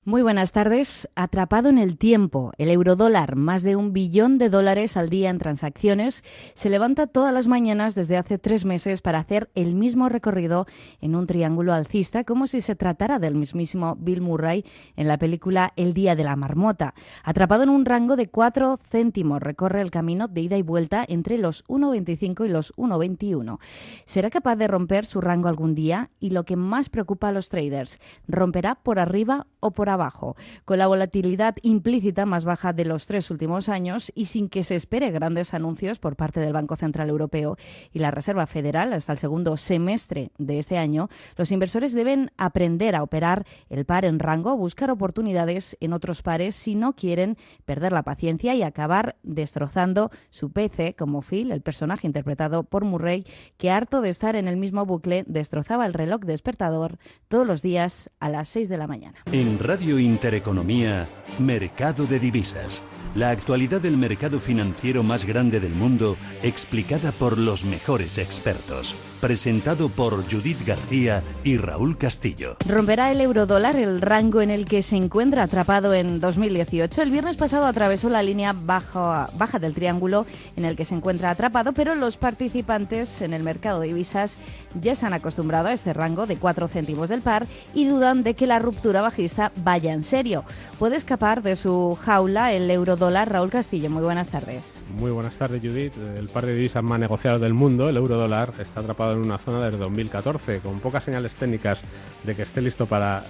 Muy buenas tardes. Atrapado en el tiempo, el eurodólar, más de $1 billón al día en transacciones, se levanta todas las mañanas desde hace 3 meses para hacer el mismo recorrido en un triángulo alcista, como si se tratara del mismísimo Bill Murray en la película El día de la marmota. Atrapado en un rango de 4 céntimos, recorre el camino de ida y vuelta entre los 1,25 y los 1,21. ¿Será capaz de romper su rango algún día? Y lo que más preocupa a los traders, ¿romperá por arriba o por abajo, con la volatilidad implícita más baja de los 3 últimos años y sin que se espere grandes anuncios por parte del Banco Central Europeo y la Reserva Federal hasta el segundo semestre de este año? Los inversores deben aprender a operar el par en rango, buscar oportunidades en otros pares si no quieren perder la paciencia y acabar destrozando su PC, como Phil, el personaje interpretado por Murray, que harto de estar en el mismo bucle destrozaba el reloj despertador todos los días a las 6 de la mañana. En Radio Intereconomía, Mercado de Divisas. La actualidad del mercado financiero más grande del mundo, explicada por los mejores expertos. Presentado por Judith García y Raúl Castillo. ¿Romperá el eurodólar el rango en el que se encuentra atrapado en 2018? El viernes pasado atravesó la línea baja del triángulo en el que se encuentra atrapado, pero los participantes en el mercado de divisas ya se han acostumbrado a este rango de 4 céntimos del par y dudan de que la ruptura bajista vaya en serio. ¿Puede escapar de su jaula el eurodólar? Raúl Castillo, muy buenas tardes. Muy buenas tardes, Judith. El par de divisas más negociadas del mundo, el eurodólar, está atrapado en una zona desde 2014, con pocas señales técnicas de que esté listo para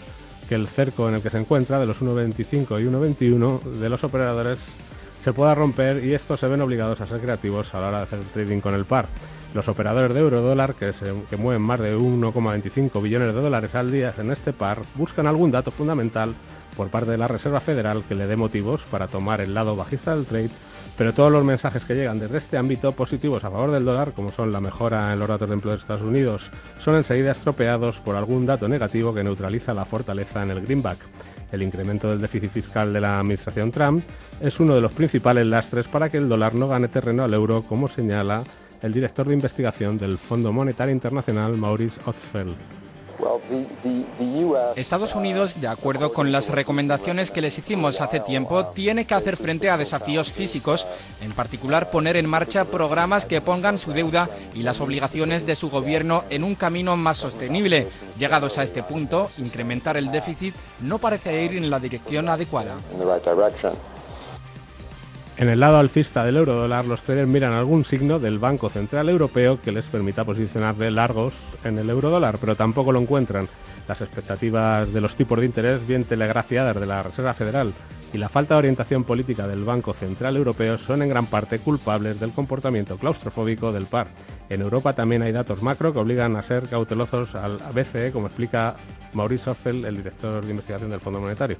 que el cerco en el que se encuentra, de los 1,25 y 1,21 de los operadores, se pueda romper, y estos se ven obligados a ser creativos a la hora de hacer trading con el par. Los operadores de eurodólar, que mueven más de 1,25 billones de dólares al día en este par, buscan algún dato fundamental por parte de la Reserva Federal que le dé motivos para tomar el lado bajista del trade, pero todos los mensajes que llegan desde este ámbito positivos a favor del dólar, como son la mejora en los datos de empleo de Estados Unidos, son enseguida estropeados por algún dato negativo que neutraliza la fortaleza en el greenback. El incremento del déficit fiscal de la administración Trump es uno de los principales lastres para que el dólar no gane terreno al euro, como señala el director de investigación del Fondo Monetario Internacional, Maurice Ostfeld. Estados Unidos, de acuerdo con las recomendaciones que les hicimos hace tiempo, tiene que hacer frente a desafíos físicos, en particular poner en marcha programas que pongan su deuda y las obligaciones de su gobierno en un camino más sostenible. Llegados a este punto, incrementar el déficit no parece ir en la dirección adecuada. En el lado alcista del eurodólar, los traders miran algún signo del Banco Central Europeo que les permita posicionarle largos en el eurodólar, pero tampoco lo encuentran. Las expectativas de los tipos de interés bien telegrafiadas de la Reserva Federal y la falta de orientación política del Banco Central Europeo son en gran parte culpables del comportamiento claustrofóbico del par. En Europa también hay datos macro que obligan a ser cautelosos al BCE, como explica Maurice Ostfeld, el director de investigación del Fondo Monetario.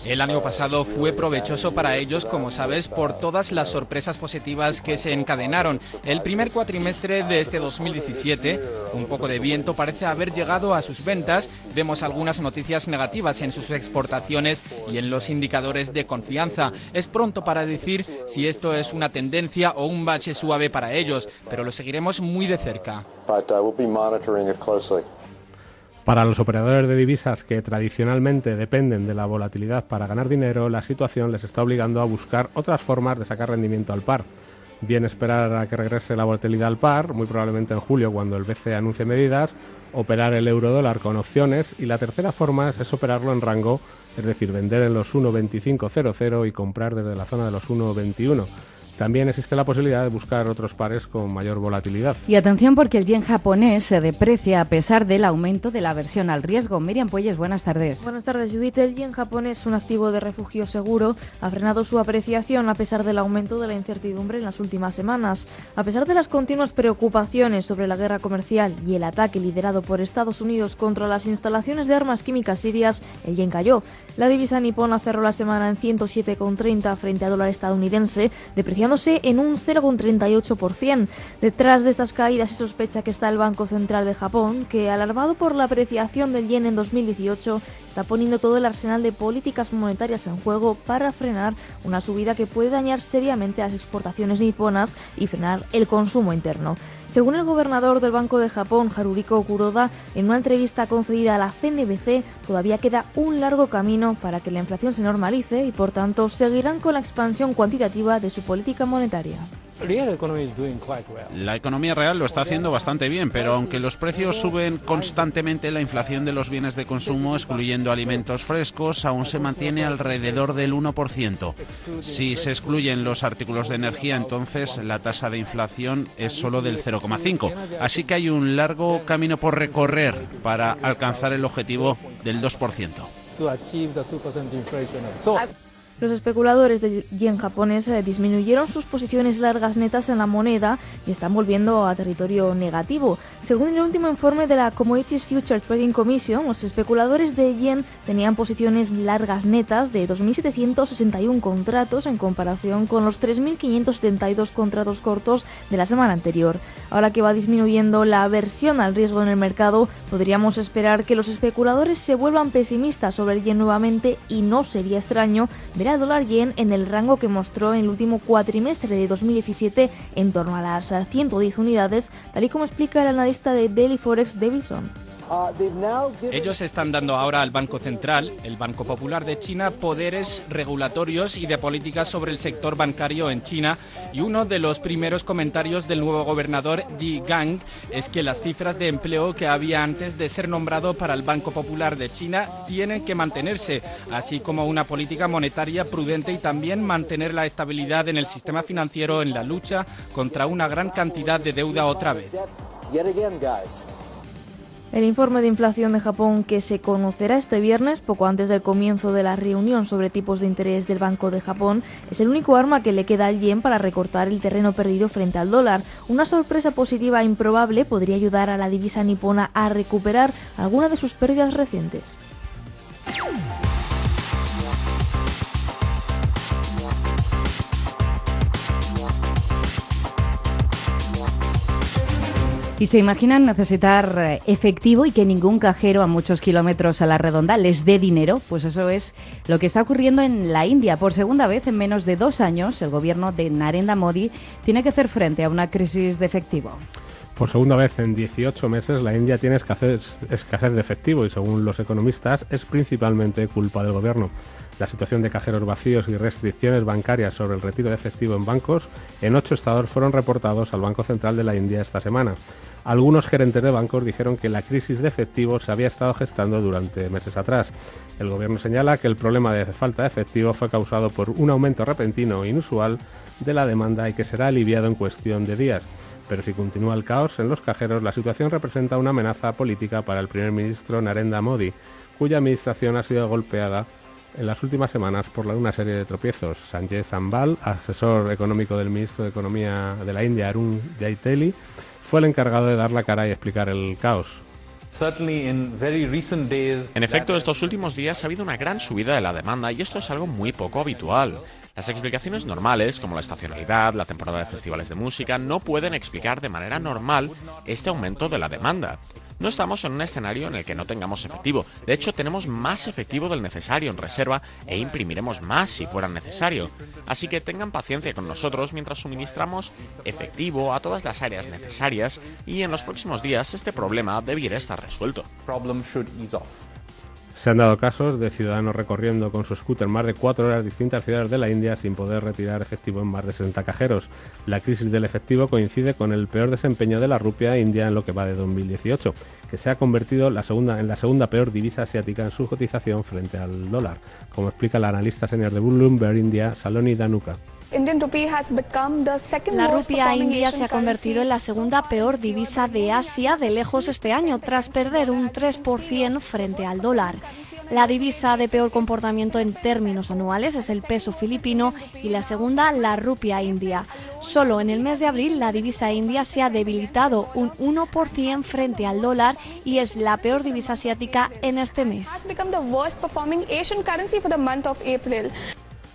El año pasado fue provechoso para ellos, como sabes, por todas las sorpresas positivas que se encadenaron. El primer cuatrimestre de este 2017, un poco de viento parece haber llegado a sus ventas. Vemos algunas noticias negativas en sus exportaciones y en los indicadores de confianza. Es pronto para decir si esto es una tendencia o un bache suave para ellos, pero lo seguiremos muy de cerca. Para los operadores de divisas que tradicionalmente dependen de la volatilidad para ganar dinero, la situación les está obligando a buscar otras formas de sacar rendimiento al par. Bien esperar a que regrese la volatilidad al par, muy probablemente en julio cuando el BCE anuncie medidas, operar el eurodólar con opciones, y la tercera forma es operarlo en rango, es decir, vender en los 1,2500 y comprar desde la zona de los 1,21. También existe la posibilidad de buscar otros pares con mayor volatilidad. Y atención, porque el yen japonés se deprecia a pesar del aumento de la aversión al riesgo. Miriam Puelles, buenas tardes. Buenas tardes, Judith. El yen japonés, un activo de refugio seguro, ha frenado su apreciación a pesar del aumento de la incertidumbre en las últimas semanas. A pesar de las continuas preocupaciones sobre la guerra comercial y el ataque liderado por Estados Unidos contra las instalaciones de armas químicas sirias, el yen cayó. La divisa nipona cerró la semana en 107,30 frente a dólar estadounidense, depreciando en un 0,38%. Detrás de estas caídas se sospecha que está el Banco Central de Japón, que, alarmado por la apreciación del yen en 2018, está poniendo todo el arsenal de políticas monetarias en juego para frenar una subida que puede dañar seriamente las exportaciones niponas y frenar el consumo interno. Según el gobernador del Banco de Japón, Haruhiko Kuroda, en una entrevista concedida a la CNBC, todavía queda un largo camino para que la inflación se normalice y, por tanto, seguirán con la expansión cuantitativa de su política monetaria. La economía real lo está haciendo bastante bien, pero aunque los precios suben constantemente, la inflación de los bienes de consumo, excluyendo alimentos frescos, aún se mantiene alrededor del 1%. Si se excluyen los artículos de energía, entonces la tasa de inflación es solo del 0,5%. Así que hay un largo camino por recorrer para alcanzar el objetivo del 2%. Los especuladores de yen japonés disminuyeron sus posiciones largas netas en la moneda y están volviendo a territorio negativo. Según el último informe de la Commodities Futures Trading Commission, los especuladores de yen tenían posiciones largas netas de 2.761 contratos en comparación con los 3.572 contratos cortos de la semana anterior. Ahora que va disminuyendo la aversión al riesgo en el mercado, podríamos esperar que los especuladores se vuelvan pesimistas sobre el yen nuevamente y no sería extraño ver al dólar yen en el rango que mostró en el último cuatrimestre de 2017, en torno a las 110 unidades, tal y como explica el analista de Daily Forex Davidson. Ellos están dando ahora al Banco Central, el Banco Popular de China, poderes regulatorios y de política sobre el sector bancario en China, y uno de los primeros comentarios del nuevo gobernador Di Gang es que las cifras de empleo que había antes de ser nombrado para el Banco Popular de China tienen que mantenerse, así como una política monetaria prudente y también mantener la estabilidad en el sistema financiero en la lucha contra una gran cantidad de deuda otra vez. El informe de inflación de Japón, que se conocerá este viernes, poco antes del comienzo de la reunión sobre tipos de interés del Banco de Japón, es el único arma que le queda al yen para recortar el terreno perdido frente al dólar. Una sorpresa positiva improbable podría ayudar a la divisa nipona a recuperar alguna de sus pérdidas recientes. ¿Y se imaginan necesitar efectivo y que ningún cajero a muchos kilómetros a la redonda les dé dinero? Pues eso es lo que está ocurriendo en la India. Por segunda vez en menos de 2 años, el gobierno de Narendra Modi tiene que hacer frente a una crisis de efectivo. Por segunda vez en 18 meses, la India tiene escasez de efectivo y, según los economistas, es principalmente culpa del gobierno. La situación de cajeros vacíos y restricciones bancarias sobre el retiro de efectivo en bancos en 8 estados fueron reportados al Banco Central de la India esta semana. Algunos gerentes de bancos dijeron que la crisis de efectivo se había estado gestando durante meses atrás. El gobierno señala que el problema de falta de efectivo fue causado por un aumento repentino e inusual de la demanda y que será aliviado en cuestión de días. Pero si continúa el caos en los cajeros, la situación representa una amenaza política para el primer ministro Narendra Modi, cuya administración ha sido golpeada en las últimas semanas por una serie de tropiezos. Sanjay Sambal, asesor económico del ministro de Economía de la India, Arun Jaitley, fue el encargado de dar la cara y explicar el caos. En efecto, estos últimos días ha habido una gran subida de la demanda y esto es algo muy poco habitual. Las explicaciones normales, como la estacionalidad, la temporada de festivales de música, no pueden explicar de manera normal este aumento de la demanda. No estamos en un escenario en el que no tengamos efectivo. De hecho, tenemos más efectivo del necesario en reserva e imprimiremos más si fuera necesario. Así que tengan paciencia con nosotros mientras suministramos efectivo a todas las áreas necesarias y en los próximos días este problema debiera estar resuelto. Se han dado casos de ciudadanos recorriendo con su scooter más de 4 horas distintas ciudades de la India sin poder retirar efectivo en más de 60 cajeros. La crisis del efectivo coincide con el peor desempeño de la rupia india en lo que va de 2018, que se ha convertido en la segunda peor divisa asiática en su cotización frente al dólar, como explica la analista senior de Bloomberg India, Saloni Dhanuka. La rupia india se ha convertido en la segunda peor divisa de Asia de lejos este año, tras perder un 3% frente al dólar. La divisa de peor comportamiento en términos anuales es el peso filipino y la segunda, la rupia india. Solo en el mes de abril la divisa india se ha debilitado un 1% frente al dólar y es la peor divisa asiática en este mes.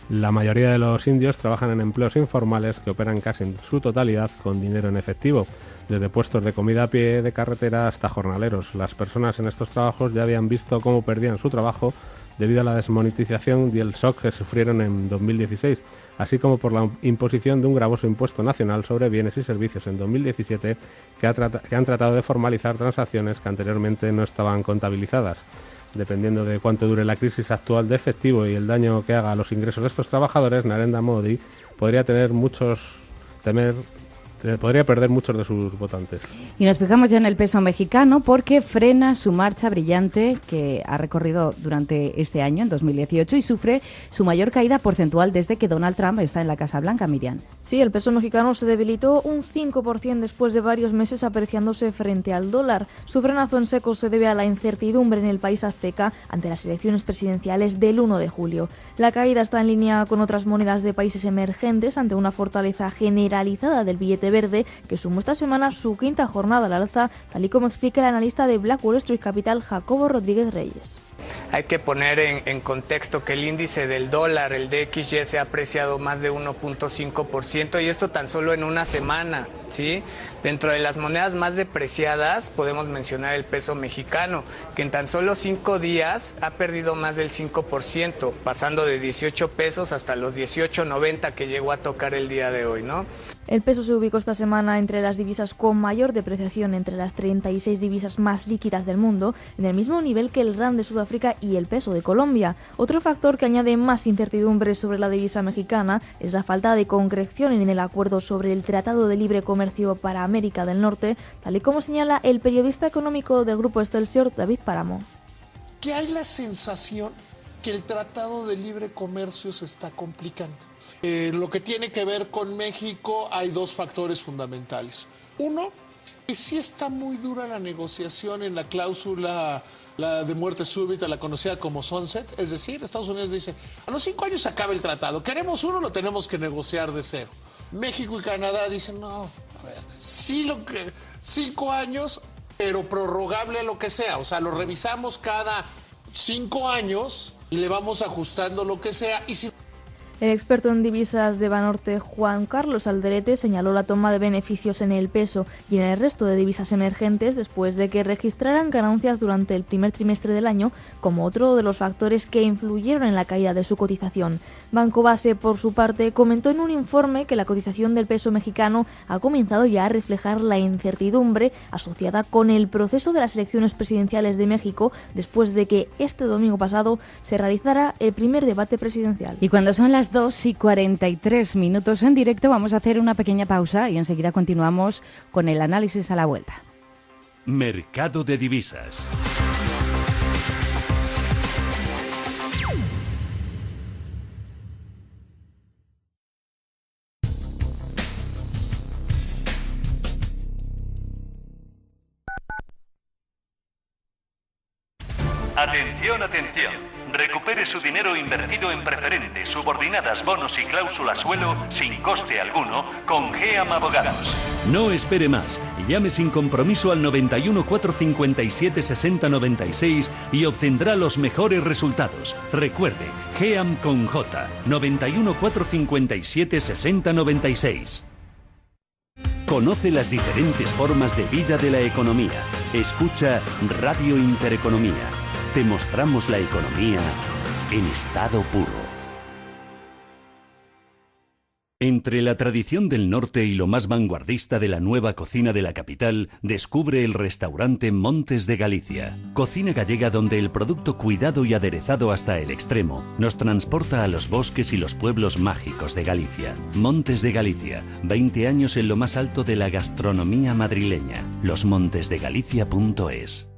La mayoría de los indios trabajan en empleos informales que operan casi en su totalidad con dinero en efectivo, desde puestos de comida a pie de carretera hasta jornaleros. Las personas en estos trabajos ya habían visto cómo perdían su trabajo debido a la desmonetización y el shock que sufrieron en 2016, así como por la imposición de un gravoso impuesto nacional sobre bienes y servicios en 2017 que han tratado de formalizar transacciones que anteriormente no estaban contabilizadas. Dependiendo de cuánto dure la crisis actual de efectivo y el daño que haga a los ingresos de estos trabajadores, Narendra Modi podría perder muchos de sus votantes. Y nos fijamos ya en el peso mexicano porque frena su marcha brillante que ha recorrido durante este año, en 2018, y sufre su mayor caída porcentual desde que Donald Trump está en la Casa Blanca, Miriam. Sí, el peso mexicano se debilitó un 5% después de varios meses apreciándose frente al dólar. Su frenazo en seco se debe a la incertidumbre en el país azteca ante las elecciones presidenciales del 1 de julio. La caída está en línea con otras monedas de países emergentes ante una fortaleza generalizada del billete verde que sumó esta semana su quinta jornada al alza, tal y como explica el analista de Black Wall Street Capital, Jacobo Rodríguez Reyes. Hay que poner en contexto que el índice del dólar, el DXY, se ha apreciado más de 1.5% y esto tan solo en una semana, ¿sí? Dentro de las monedas más depreciadas podemos mencionar el peso mexicano, que en tan solo 5 días ha perdido más del 5%, pasando de 18 pesos hasta los 18.90 que llegó a tocar el día de hoy, ¿no? El peso se ubicó esta semana entre las divisas con mayor depreciación entre las 36 divisas más líquidas del mundo, en el mismo nivel que el rand de Sudáfrica y el peso de Colombia. Otro factor que añade más incertidumbre sobre la divisa mexicana es la falta de concreción en el acuerdo sobre el Tratado de Libre Comercio para América del Norte, tal y como señala el periodista económico del Grupo Excelsior, David Páramo. Que hay la sensación que el Tratado de Libre Comercio se está complicando. Lo que tiene que ver con México, hay dos factores fundamentales. Uno, que sí está muy dura la negociación en la cláusula de muerte súbita, la conocida como sunset, es decir, Estados Unidos dice, a los 5 años se acaba el tratado, queremos uno, lo tenemos que negociar de cero. México y Canadá dicen, no, a ver, sí 5 años, pero prorrogable a lo que sea, o sea, lo revisamos cada 5 años y le vamos ajustando lo que sea, y si... El experto en divisas de Banorte, Juan Carlos Alderete, señaló la toma de beneficios en el peso y en el resto de divisas emergentes después de que registraran ganancias durante el primer trimestre del año como otro de los factores que influyeron en la caída de su cotización. Banco Base, por su parte, comentó en un informe que la cotización del peso mexicano ha comenzado ya a reflejar la incertidumbre asociada con el proceso de las elecciones presidenciales de México después de que este domingo pasado se realizara el primer debate presidencial. Y cuando son las 2:43 en directo, vamos a hacer una pequeña pausa y enseguida continuamos con el análisis a la vuelta. Mercado de divisas. Atención, atención. Recupere su dinero invertido en preferentes, subordinadas, bonos y cláusulas suelo sin coste alguno con GEAM Abogados. No espere más. Llame sin compromiso al 91 457 60 96 y obtendrá los mejores resultados. Recuerde, GEAM con J. 91 457 60 96. Conoce las diferentes formas de vida de la economía. Escucha Radio Intereconomía. Te mostramos la economía en estado puro. Entre la tradición del norte y lo más vanguardista de la nueva cocina de la capital, descubre el restaurante Montes de Galicia. Cocina gallega donde el producto cuidado y aderezado hasta el extremo nos transporta a los bosques y los pueblos mágicos de Galicia. Montes de Galicia, 20 años en lo más alto de la gastronomía madrileña. losmontesdegalicia.es.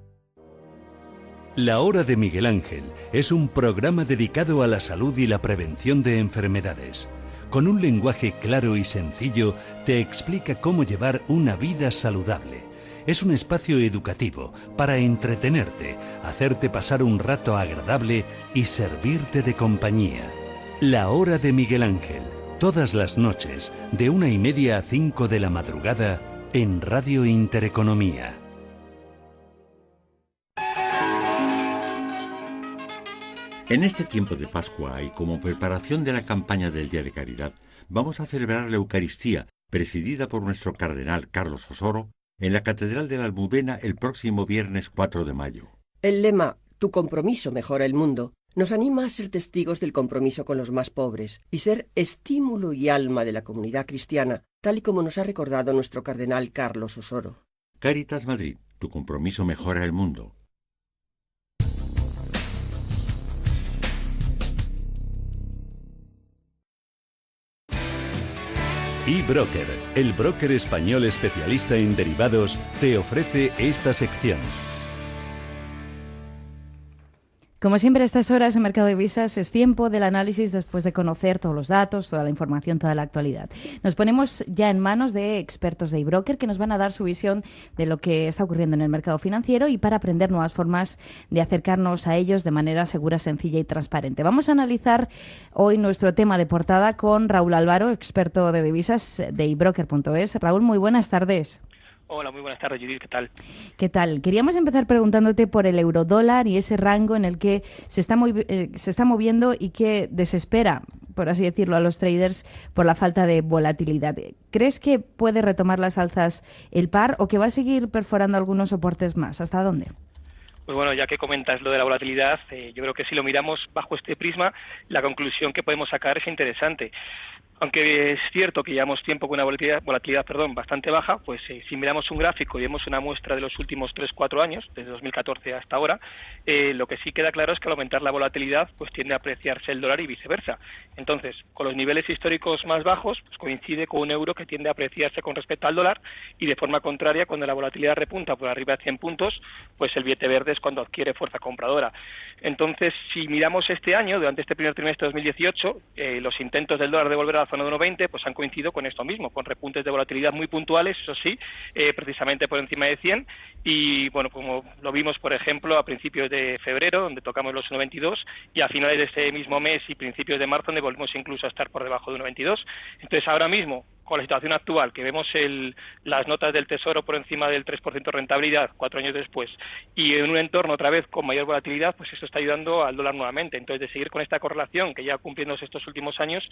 La Hora de Miguel Ángel es un programa dedicado a la salud y la prevención de enfermedades. Con un lenguaje claro y sencillo, te explica cómo llevar una vida saludable. Es un espacio educativo para entretenerte, hacerte pasar un rato agradable y servirte de compañía. La Hora de Miguel Ángel, todas las noches, de 1:30 a 5 de la madrugada, en Radio Intereconomía. En este tiempo de Pascua y como preparación de la campaña del Día de Caridad, vamos a celebrar la Eucaristía, presidida por nuestro cardenal Carlos Osoro, en la Catedral de la Almudena el próximo viernes 4 de mayo. El lema «Tu compromiso mejora el mundo» nos anima a ser testigos del compromiso con los más pobres y ser estímulo y alma de la comunidad cristiana, tal y como nos ha recordado nuestro cardenal Carlos Osoro. Cáritas Madrid, tu compromiso mejora el mundo. eBroker, el broker español especialista en derivados, te ofrece esta sección. Como siempre, a estas horas en Mercado de Divisas es tiempo del análisis después de conocer todos los datos, toda la información, toda la actualidad. Nos ponemos ya en manos de expertos de eBroker que nos van a dar su visión de lo que está ocurriendo en el mercado financiero y para aprender nuevas formas de acercarnos a ellos de manera segura, sencilla y transparente. Vamos a analizar hoy nuestro tema de portada con Raúl Álvaro, experto de divisas de eBroker.es. Raúl, muy buenas tardes. Hola, muy buenas tardes, Judith, ¿qué tal? ¿Qué tal? Queríamos empezar preguntándote por el eurodólar y ese rango en el que se está moviendo y que desespera, por así decirlo, a los traders por la falta de volatilidad. ¿Crees que puede retomar las alzas el par o que va a seguir perforando algunos soportes más? ¿Hasta dónde? Pues bueno, ya que comentas lo de la volatilidad, yo creo que si lo miramos bajo este prisma, la conclusión que podemos sacar es interesante. Aunque es cierto que llevamos tiempo con una volatilidad bastante baja, pues si miramos un gráfico y vemos una muestra de los últimos 3-4 años, desde 2014 hasta ahora, lo que sí queda claro es que al aumentar la volatilidad pues tiende a apreciarse el dólar y viceversa. Entonces, con los niveles históricos más bajos, pues coincide con un euro que tiende a apreciarse con respecto al dólar y de forma contraria, cuando la volatilidad repunta por arriba de 100 puntos, pues el billete verde es cuando adquiere fuerza compradora. Entonces, si miramos este año, durante este primer trimestre de 2018, los intentos del dólar de volver a la zona de 1,20 pues han coincidido con esto mismo, con repuntes de volatilidad muy puntuales, eso sí, precisamente por encima de 100 y bueno, como lo vimos por ejemplo a principios de febrero, donde tocamos los 1,22 y a finales de ese mismo mes y principios de marzo, donde volvimos incluso a estar por debajo de 1,22. Entonces ahora mismo, con la situación actual, que vemos las notas del Tesoro por encima del 3% de rentabilidad 4 años después y en un entorno otra vez con mayor volatilidad, pues eso está ayudando al dólar nuevamente. Entonces, de seguir con esta correlación que ya cumpliéndose estos últimos años,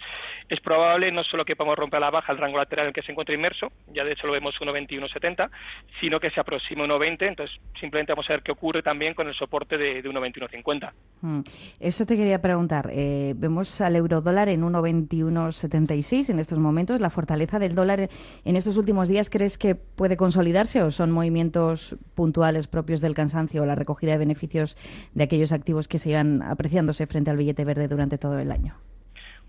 es probable no solo que podamos romper a la baja el rango lateral en el que se encuentra inmerso, ya de hecho lo vemos 1,20 y 1,70, sino que se aproxime a 1,20, entonces simplemente vamos a ver qué ocurre también con el soporte de 1,20 y 1,50. Eso te quería preguntar. Vemos al eurodólar en 1,2176 en estos momentos. La fortaleza del dólar en estos últimos días, ¿crees que puede consolidarse o son movimientos puntuales propios del cansancio o la recogida de beneficios de aquellos activos que se iban apreciándose frente al billete verde durante todo el año?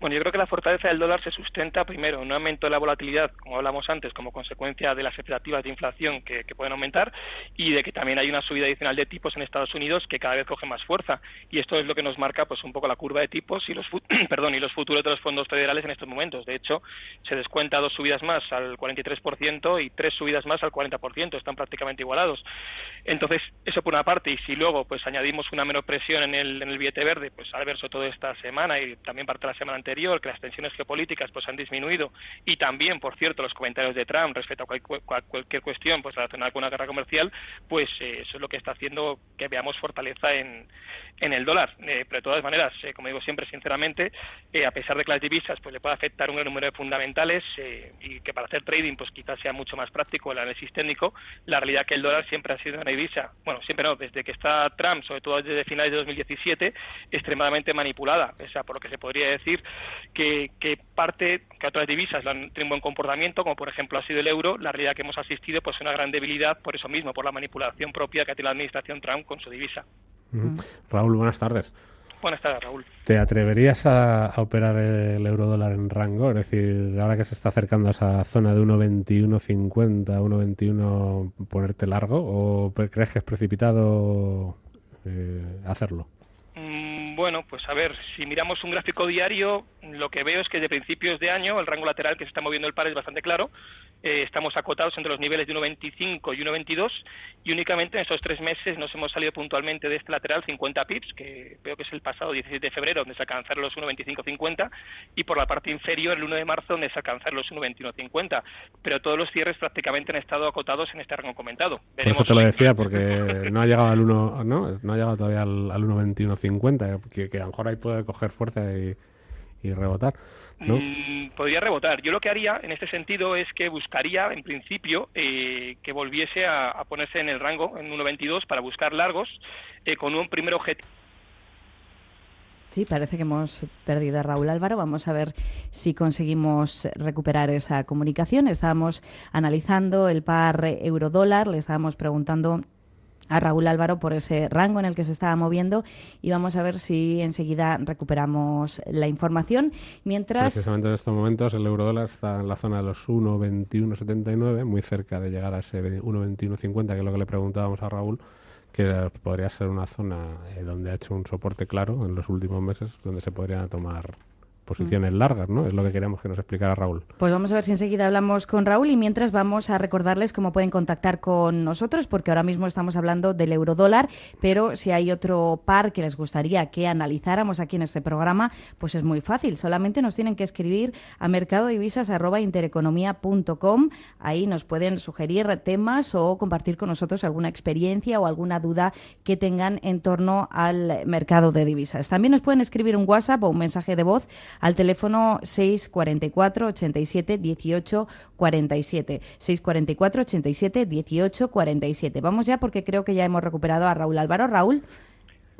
Bueno, yo creo que la fortaleza del dólar se sustenta primero en un aumento de la volatilidad, como hablamos antes, como consecuencia de las expectativas de inflación que pueden aumentar y de que también hay una subida adicional de tipos en Estados Unidos que cada vez coge más fuerza. Y esto es lo que nos marca pues un poco la curva de tipos y los futuros de los fondos federales en estos momentos. De hecho, se descuenta 2 subidas más al 43% y 3 subidas más al 40%. Están prácticamente igualados. Entonces, eso por una parte. Y si luego pues añadimos una menor presión en el billete verde, pues al verso toda esta semana y también parte de la semana anterior, que las tensiones geopolíticas pues han disminuido y también, por cierto, los comentarios de Trump respecto a cualquier cuestión pues relacionada con una guerra comercial, pues eso es lo que está haciendo que veamos fortaleza en el dólar. Pero de todas maneras, como digo siempre, sinceramente, a pesar de que las divisas pues le puede afectar un gran número de fundamentales y que para hacer trading pues quizás sea mucho más práctico el análisis técnico, la realidad es que el dólar siempre ha sido una divisa, bueno, siempre no, desde que está Trump, sobre todo desde finales de 2017, extremadamente manipulada. O sea, por lo que se podría decir que otras divisas tienen un buen comportamiento, como por ejemplo ha sido el euro, la realidad que hemos asistido pues es una gran debilidad por eso mismo, por la manipulación propia que ha tenido la administración Trump con su divisa. Raúl, buenas tardes. Buenas tardes, Raúl. ¿Te atreverías a operar el eurodólar en rango? Es decir, ahora que se está acercando a esa zona de 1,2150, 1,21, ponerte largo, o crees que es precipitado hacerlo? Bueno, pues a ver, si miramos un gráfico diario, lo que veo es que de principios de año el rango lateral que se está moviendo el par es bastante claro. Estamos acotados entre los niveles de 1,25 y 1,22 y únicamente en estos 3 meses nos hemos salido puntualmente de este lateral 50 pips, que veo que es el pasado 17 de febrero donde se alcanzaron los 1,2550 y por la parte inferior el 1 de marzo donde se alcanzaron los 1,2150, pero todos los cierres prácticamente han estado acotados en este rango comentado. Por eso te lo decía, porque no ha llegado al 1, no ha llegado todavía al 1,2150, que a lo mejor ahí puede coger fuerza y rebotar, ¿no? Podría rebotar. Yo lo que haría en este sentido es que buscaría, en principio, que volviese a ponerse en el rango, en 1,22, para buscar largos, con un primer objetivo. Sí, parece que hemos perdido a Raúl Álvaro. Vamos a ver si conseguimos recuperar esa comunicación. Estábamos analizando el par euro-dólar, le estábamos preguntando a Raúl Álvaro por ese rango en el que se estaba moviendo y vamos a ver si enseguida recuperamos la información. Mientras... Precisamente en estos momentos el euro-dólar está en la zona de los 1,2179, muy cerca de llegar a ese 1,2150, que es lo que le preguntábamos a Raúl, que podría ser una zona donde ha hecho un soporte claro en los últimos meses, donde se podrían tomar posiciones largas, ¿no? Es lo que queríamos que nos explicara Raúl. Pues vamos a ver si enseguida hablamos con Raúl y mientras vamos a recordarles cómo pueden contactar con nosotros, porque ahora mismo estamos hablando del euro-dólar, pero si hay otro par que les gustaría que analizáramos aquí en este programa, pues es muy fácil. Solamente nos tienen que escribir a mercadodivisas@intereconomia.com. Ahí nos pueden sugerir temas o compartir con nosotros alguna experiencia o alguna duda que tengan en torno al mercado de divisas. También nos pueden escribir un WhatsApp o un mensaje de voz al teléfono 644 87 18 47. 644 87 18 47. Vamos ya porque creo que ya hemos recuperado a Raúl Álvaro. Raúl.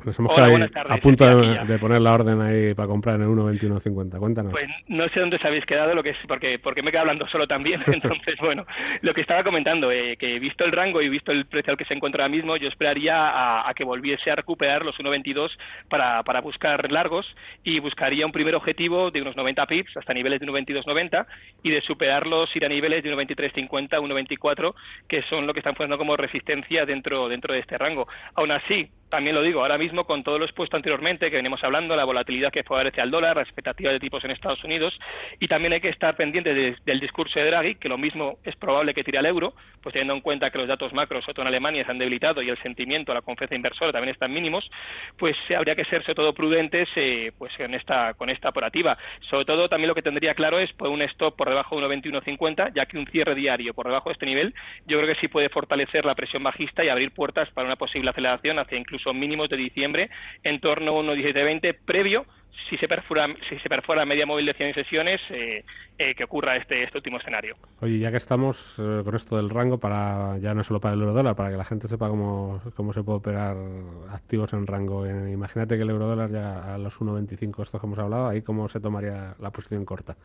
Nos hemos quedado a punto de poner la orden ahí para comprar en el 1,2150. Cuéntanos. Pues no sé dónde os habéis quedado, lo que es porque me quedo hablando solo también. Entonces, bueno, lo que estaba comentando, que visto el rango y visto el precio al que se encuentra ahora mismo, yo esperaría a que volviese a recuperar los 1,22 para buscar largos y buscaría un primer objetivo de unos 90 pips hasta niveles de 1,2290 y de superarlos ir a niveles de 1,2350, 1,24, que son lo que están funcionando como resistencia dentro de este rango. Aún así, también lo digo, ahora mismo con todo lo expuesto anteriormente, que venimos hablando, la volatilidad que favorece al dólar, la expectativa de tipos en Estados Unidos, y también hay que estar pendiente del discurso de Draghi, que lo mismo es probable que tire al euro, pues teniendo en cuenta que los datos macros, sobre todo en Alemania, se han debilitado y el sentimiento, la confianza inversora también están mínimos, pues habría que ser sobre todo prudentes pues con esta operativa. Sobre todo también lo que tendría claro es un stop por debajo de 1,2150, ya que un cierre diario por debajo de este nivel, yo creo que sí puede fortalecer la presión bajista y abrir puertas para una posible aceleración hacia incluso mínimos de diciembre en torno a 1,1720 previo, si se perfora media móvil de 100 sesiones, que ocurra este último escenario. Oye, ya que estamos con esto del rango, ya no solo para el eurodólar, para que la gente sepa cómo se puede operar activos en rango. Imagínate que el eurodólar llega a los 1,25, estos que hemos hablado, ahí cómo se tomaría la posición corta.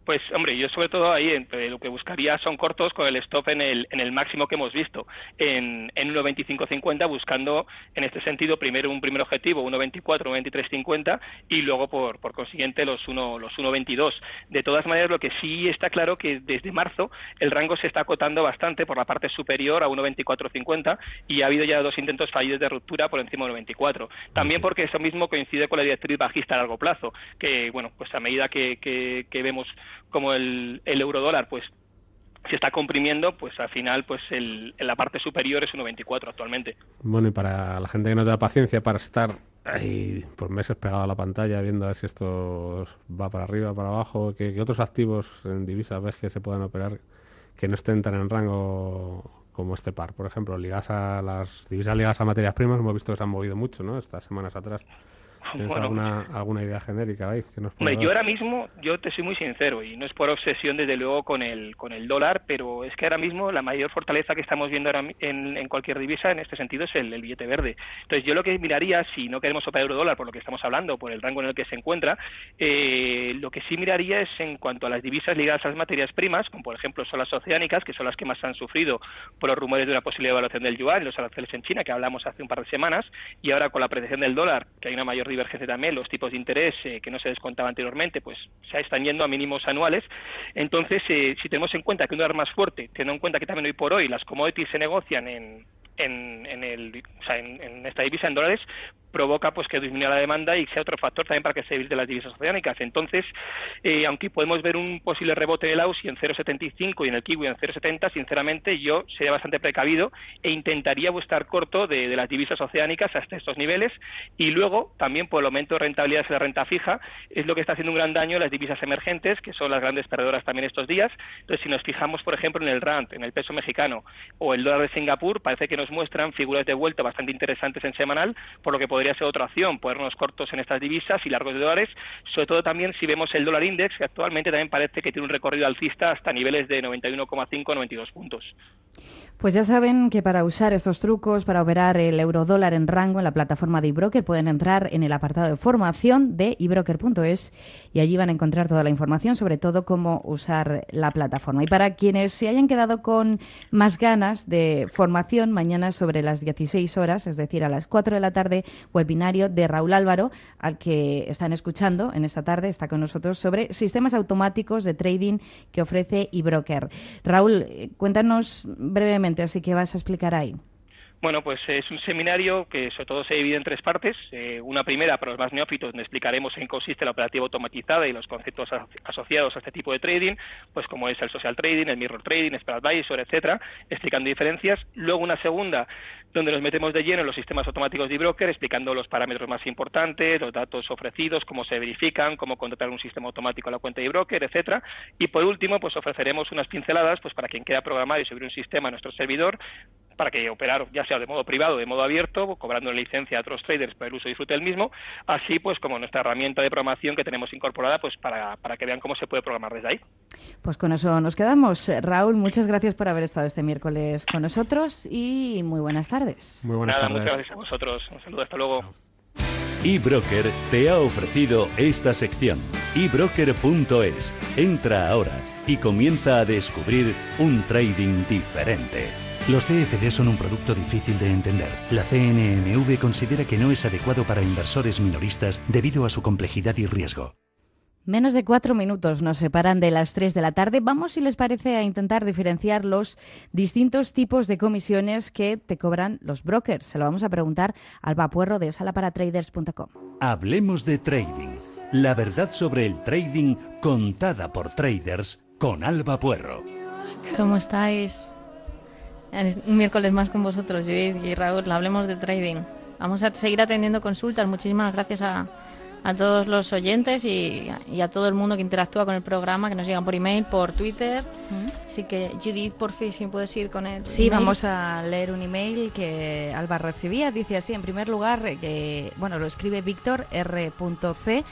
Pues, hombre, yo sobre todo ahí lo que buscaría son cortos con el stop en el máximo que hemos visto, en 1,2550, buscando en este sentido primero un primer objetivo, 1,24, 1,2350, y luego por consiguiente los 1,22. De todas maneras, lo que sí está claro que desde marzo el rango se está acotando bastante por la parte superior a 1,2450 y ha habido ya 2 intentos fallidos de ruptura por encima de 1,24. También porque eso mismo coincide con la directriz bajista a largo plazo, que bueno, pues a medida que vemos como el eurodólar pues se está comprimiendo, pues al final pues en la parte superior es 1,24 actualmente. Bueno, y para la gente que no te da paciencia para estar ahí por meses pegado a la pantalla viendo a ver si esto va para arriba, para abajo, ¿qué otros activos en divisas ves que se puedan operar que no estén tan en rango como este par? Por ejemplo, ligadas a las divisas ligadas a materias primas, hemos visto que se han movido mucho, ¿no? Estas semanas atrás. ¿Tienes alguna idea genérica ahí que nos pueda dar? Yo ahora mismo, yo te soy muy sincero, y no es por obsesión desde luego con el dólar, pero es que ahora mismo la mayor fortaleza que estamos viendo ahora en cualquier divisa en este sentido es el billete verde. Entonces yo lo que miraría, si no queremos operar euro-dólar por lo que estamos hablando, por el rango en el que se encuentra, lo que sí miraría es en cuanto a las divisas ligadas a las materias primas, como por ejemplo son las oceánicas, que son las que más han sufrido por los rumores de una posible devaluación del yuan, los aranceles en China, que hablamos hace un par de semanas, y ahora con la apreciación del dólar, que hay una mayor divergencia también, los tipos de interés que no se descontaba anteriormente, pues se están yendo a mínimos anuales. Entonces, si tenemos en cuenta que un dólar más fuerte, teniendo en cuenta que también hoy por hoy las commodities se negocian en esta divisa en dólares, provoca pues que disminuya la demanda y sea otro factor también para que se debiliten las divisas oceánicas. Entonces, aunque podemos ver un posible rebote del Aussie en 0,75 y en el Kiwi en 0,70, sinceramente yo sería bastante precavido e intentaría buscar corto de las divisas oceánicas hasta estos niveles, y luego también por el aumento de rentabilidades de la renta fija es lo que está haciendo un gran daño a las divisas emergentes, que son las grandes perdedoras también estos días. Entonces, si nos fijamos por ejemplo en el rand, en el peso mexicano o el dólar de Singapur, parece que nos muestran figuras de vuelta bastante interesantes en semanal, por lo que podría ser otra opción, ponernos cortos en estas divisas y largos de dólares, sobre todo también si vemos el dólar index, que actualmente también parece que tiene un recorrido alcista hasta niveles de 91,5-92 puntos. Pues ya saben que para usar estos trucos, para operar el eurodólar en rango en la plataforma de eBroker, pueden entrar en el apartado de formación de ebroker.es y allí van a encontrar toda la información, sobre todo cómo usar la plataforma. Y para quienes se hayan quedado con más ganas de formación, mañana sobre las 16 horas, es decir, a las 4 de la tarde, webinario de Raúl Álvaro, al que están escuchando en esta tarde, está con nosotros, sobre sistemas automáticos de trading que ofrece eBroker. Raúl, cuéntanos brevemente, así que vas a explicar ahí. Bueno, pues es un seminario que sobre todo se divide en 3 partes. Una primera para los más neófitos, donde explicaremos en qué consiste la operativa automatizada y los conceptos asociados a este tipo de trading, pues como es el social trading, el mirror trading, spread advisor, etcétera, explicando diferencias. Luego una segunda, donde nos metemos de lleno en los sistemas automáticos de eBroker, explicando los parámetros más importantes, los datos ofrecidos, cómo se verifican, cómo contratar un sistema automático a la cuenta de eBroker, etcétera. Y por último, pues ofreceremos unas pinceladas pues para quien quiera programar y subir un sistema a nuestro servidor, para que operar ya sea de modo privado o de modo abierto, cobrando una licencia a otros traders para el uso y disfrute del mismo, así pues como nuestra herramienta de programación que tenemos incorporada pues para que vean cómo se puede programar desde ahí. Pues con eso nos quedamos. Raúl, muchas gracias por haber estado este miércoles con nosotros y muy buenas tardes. Muy buenas tardes. Muchas gracias a vosotros. Un saludo, hasta luego. eBroker te ha ofrecido esta sección. eBroker.es. Entra ahora y comienza a descubrir un trading diferente. Los CFD son un producto difícil de entender. La CNMV considera que no es adecuado para inversores minoristas debido a su complejidad y riesgo. Menos de 4 minutos nos separan de las 3 de la tarde. Vamos, si les parece, a intentar diferenciar los distintos tipos de comisiones que te cobran los brokers. Se lo vamos a preguntar a Alba Puerro de salaparatraders.com. Hablemos de trading. La verdad sobre el trading contada por traders con Alba Puerro. ¿Cómo estáis? Un miércoles más con vosotros, Judith y Raúl. Hablemos de trading. Vamos a seguir atendiendo consultas. Muchísimas gracias a todos los oyentes y a todo el mundo que interactúa con el programa, que nos llegan por email, por Twitter. Así que, Judith, por fin, si puedes ir con el Sí, email. vamos a leer un email que Alba recibía. Dice así, en primer lugar, lo escribe Víctor R.C.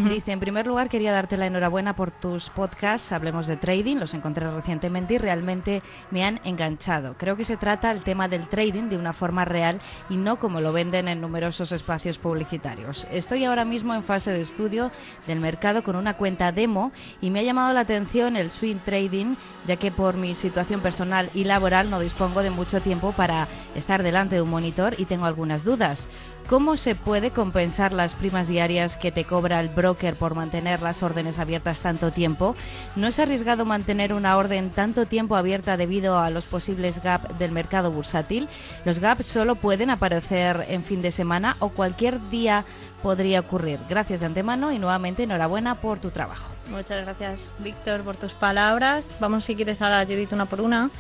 Dice, en primer lugar, quería darte la enhorabuena por tus podcasts. Hablemos de trading. Los encontré recientemente y realmente me han enganchado. Creo que se trata el tema del trading de una forma real y no como lo venden en numerosos espacios publicitarios. Estoy ahora mismo en fase de estudio del mercado con una cuenta demo y me ha llamado la atención el swing trading, ya que por mi situación personal y laboral no dispongo de mucho tiempo para estar delante de un monitor y tengo algunas dudas. ¿Cómo se puede compensar las primas diarias que te cobra el broker por mantener las órdenes abiertas tanto tiempo? ¿No es arriesgado mantener una orden tanto tiempo abierta debido a los posibles gaps del mercado bursátil? ¿Los gaps solo pueden aparecer en fin de semana o cualquier día podría ocurrir? Gracias de antemano y nuevamente enhorabuena por tu trabajo. Muchas gracias, Víctor, por tus palabras. Vamos, si quieres, ahora, Judith, una por una.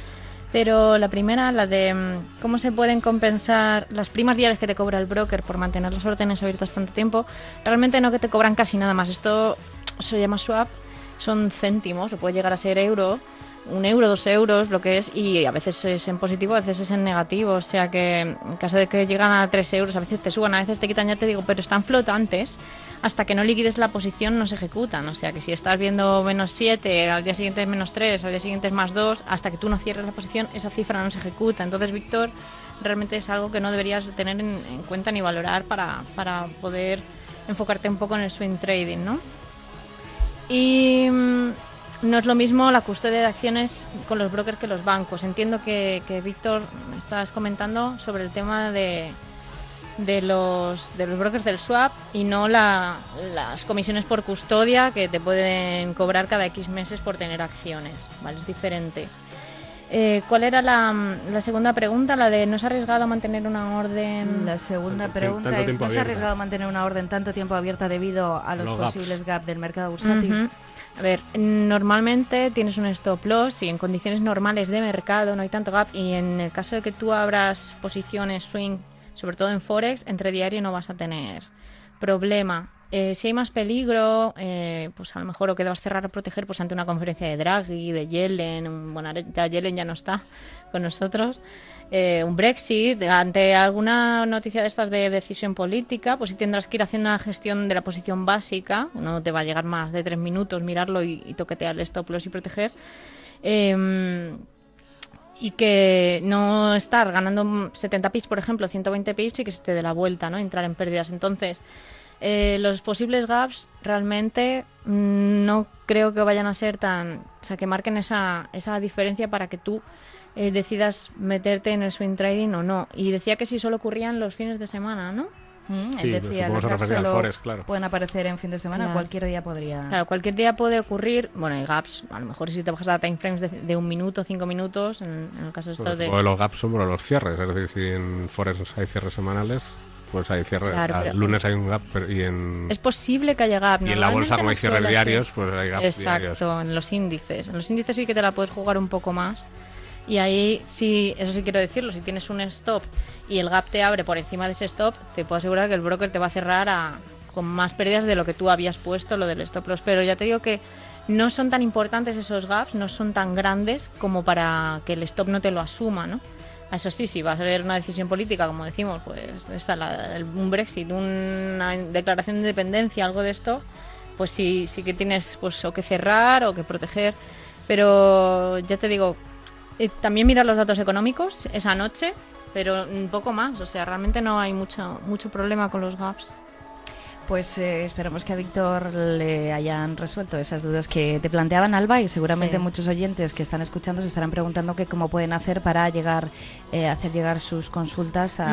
Pero la primera, la de cómo se pueden compensar las primas diarias que te cobra el broker por mantener las órdenes abiertas tanto tiempo. Realmente no, que te cobran casi nada más. Esto se llama swap, son céntimos, o puede llegar a ser euro, 1 euro, 2 euros, lo que es, y a veces es en positivo, a veces es en negativo. O sea que en caso de que llegan a 3 euros, a veces te suban, a veces te quitan, ya te digo, pero están flotantes. Hasta que no liquides la posición no se ejecutan. O sea que si estás viendo menos 7, al día siguiente es menos 3, al día siguiente es más 2, hasta que tú no cierres la posición, esa cifra no se ejecuta. Entonces, Víctor, realmente es algo que no deberías tener en cuenta ni valorar para poder enfocarte un poco en el swing trading, ¿no? Y no es lo mismo la custodia de acciones con los brokers que los bancos. Entiendo que Víctor, estás comentando sobre el tema de los brokers del swap y no las comisiones por custodia que te pueden cobrar cada X meses por tener acciones, ¿vale? Es diferente. ¿Cuál era la segunda pregunta? La de ¿no es arriesgado mantener una orden? La segunda pregunta es ¿no es arriesgado mantener una orden tanto tiempo abierta debido a los posibles gaps del mercado bursátil? A ver, normalmente tienes un stop loss y en condiciones normales de mercado no hay tanto gap, y en el caso de que tú abras posiciones swing, sobre todo en Forex, entre diario no vas a tener problema. Si hay más peligro, pues a lo mejor lo que debas cerrar o proteger pues ante una conferencia de Draghi, de Yellen, bueno, ya Yellen ya no está con nosotros, un Brexit, ante alguna noticia de estas de decisión política, pues sí tendrás que ir haciendo una gestión de la posición básica, no te va a llegar más de 3 minutos mirarlo y toquetear el stop loss y proteger. y que no estar ganando 70 pips, por ejemplo, 120 pips y que se te dé la vuelta, ¿no? Entrar en pérdidas. Entonces, los posibles gaps realmente no creo que vayan a ser tan... O sea, que marquen esa diferencia para que tú decidas meterte en el swing trading o no. Y decía que si solo ocurrían los fines de semana, ¿no? Sí, Él decía, supongo se refería al Forex, claro. Pueden aparecer en fin de semana, Claro. cualquier día podría... Claro, cualquier día puede ocurrir, bueno, hay gaps, a lo mejor si te bajas a timeframes de 1 minuto, 5 minutos, en el caso de estos de... Los gaps son por los cierres, es decir, si en Forex hay cierres semanales, pues hay cierres, Claro, el lunes hay un gap y en... Es posible que haya gap. Y en la bolsa, como hay Normalmente cierres no suele diarios, hacer- pues hay gaps Exacto, diarios. en los índices. En los índices sí que te la puedes jugar un poco más. Y ahí sí, eso sí quiero decirlo, si tienes un stop y el gap te abre por encima de ese stop, te puedo asegurar que el broker te va a cerrar con más pérdidas de lo que tú habías puesto, lo del stop loss. Pero ya te digo que no son tan importantes esos gaps, no son tan grandes como para que el stop no te lo asuma, ¿no? Eso sí, si va a ser una decisión política, como decimos, pues está un Brexit, una declaración de independencia, algo de esto, pues sí que tienes pues o que cerrar o que proteger. Pero ya te digo, también mirar los datos económicos esa noche, pero un poco más. O sea, realmente no hay mucho problema con los gaps. Pues esperemos que a Víctor le hayan resuelto esas dudas que te planteaban, Alba, y seguramente Sí. muchos oyentes que están escuchando se estarán preguntando que cómo pueden hacer para hacer llegar sus consultas Ujú.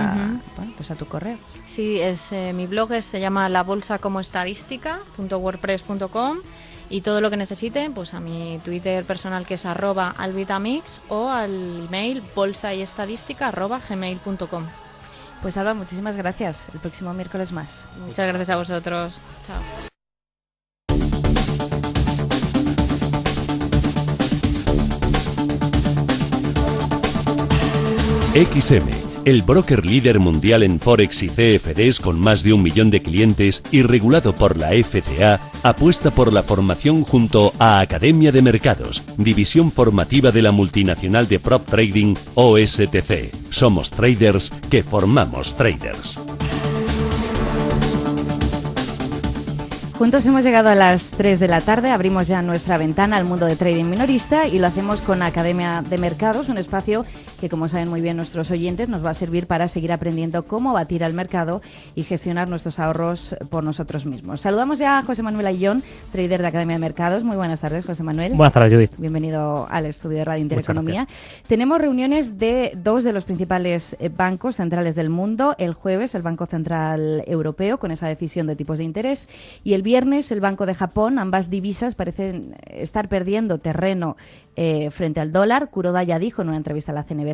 bueno, pues a tu correo. Sí, mi blog se llama labolsacomoestadística.wordpress.com y todo lo que necesiten, pues a mi Twitter personal que es @albitamix o al email bolsayestadística@gmail.com. Pues Alba, muchísimas gracias. El próximo miércoles más. Muchas gracias a vosotros. Chao. XM, el broker líder mundial en Forex y CFDs con más de 1 millón de clientes y regulado por la FCA, apuesta por la formación junto a Academia de Mercados, división formativa de la multinacional de prop trading OSTC. Somos traders que formamos traders. Juntos hemos llegado a las 3 de la tarde, abrimos ya nuestra ventana al mundo de trading minorista y lo hacemos con Academia de Mercados, un espacio que, como saben muy bien nuestros oyentes, nos va a servir para seguir aprendiendo cómo batir al mercado y gestionar nuestros ahorros por nosotros mismos. Saludamos ya a José Manuel Ayllón, trader de Academia de Mercados. Muy buenas tardes, José Manuel. Buenas tardes, Judith. Bienvenido al estudio de Radio Intereconomía. Muchas Tenemos reuniones de 2 de los principales bancos centrales del mundo. El jueves, el Banco Central Europeo, con esa decisión de tipos de interés, y el viernes, el Banco de Japón. Ambas divisas parecen estar perdiendo terreno frente al dólar. Kuroda ya dijo en una entrevista a la CNBC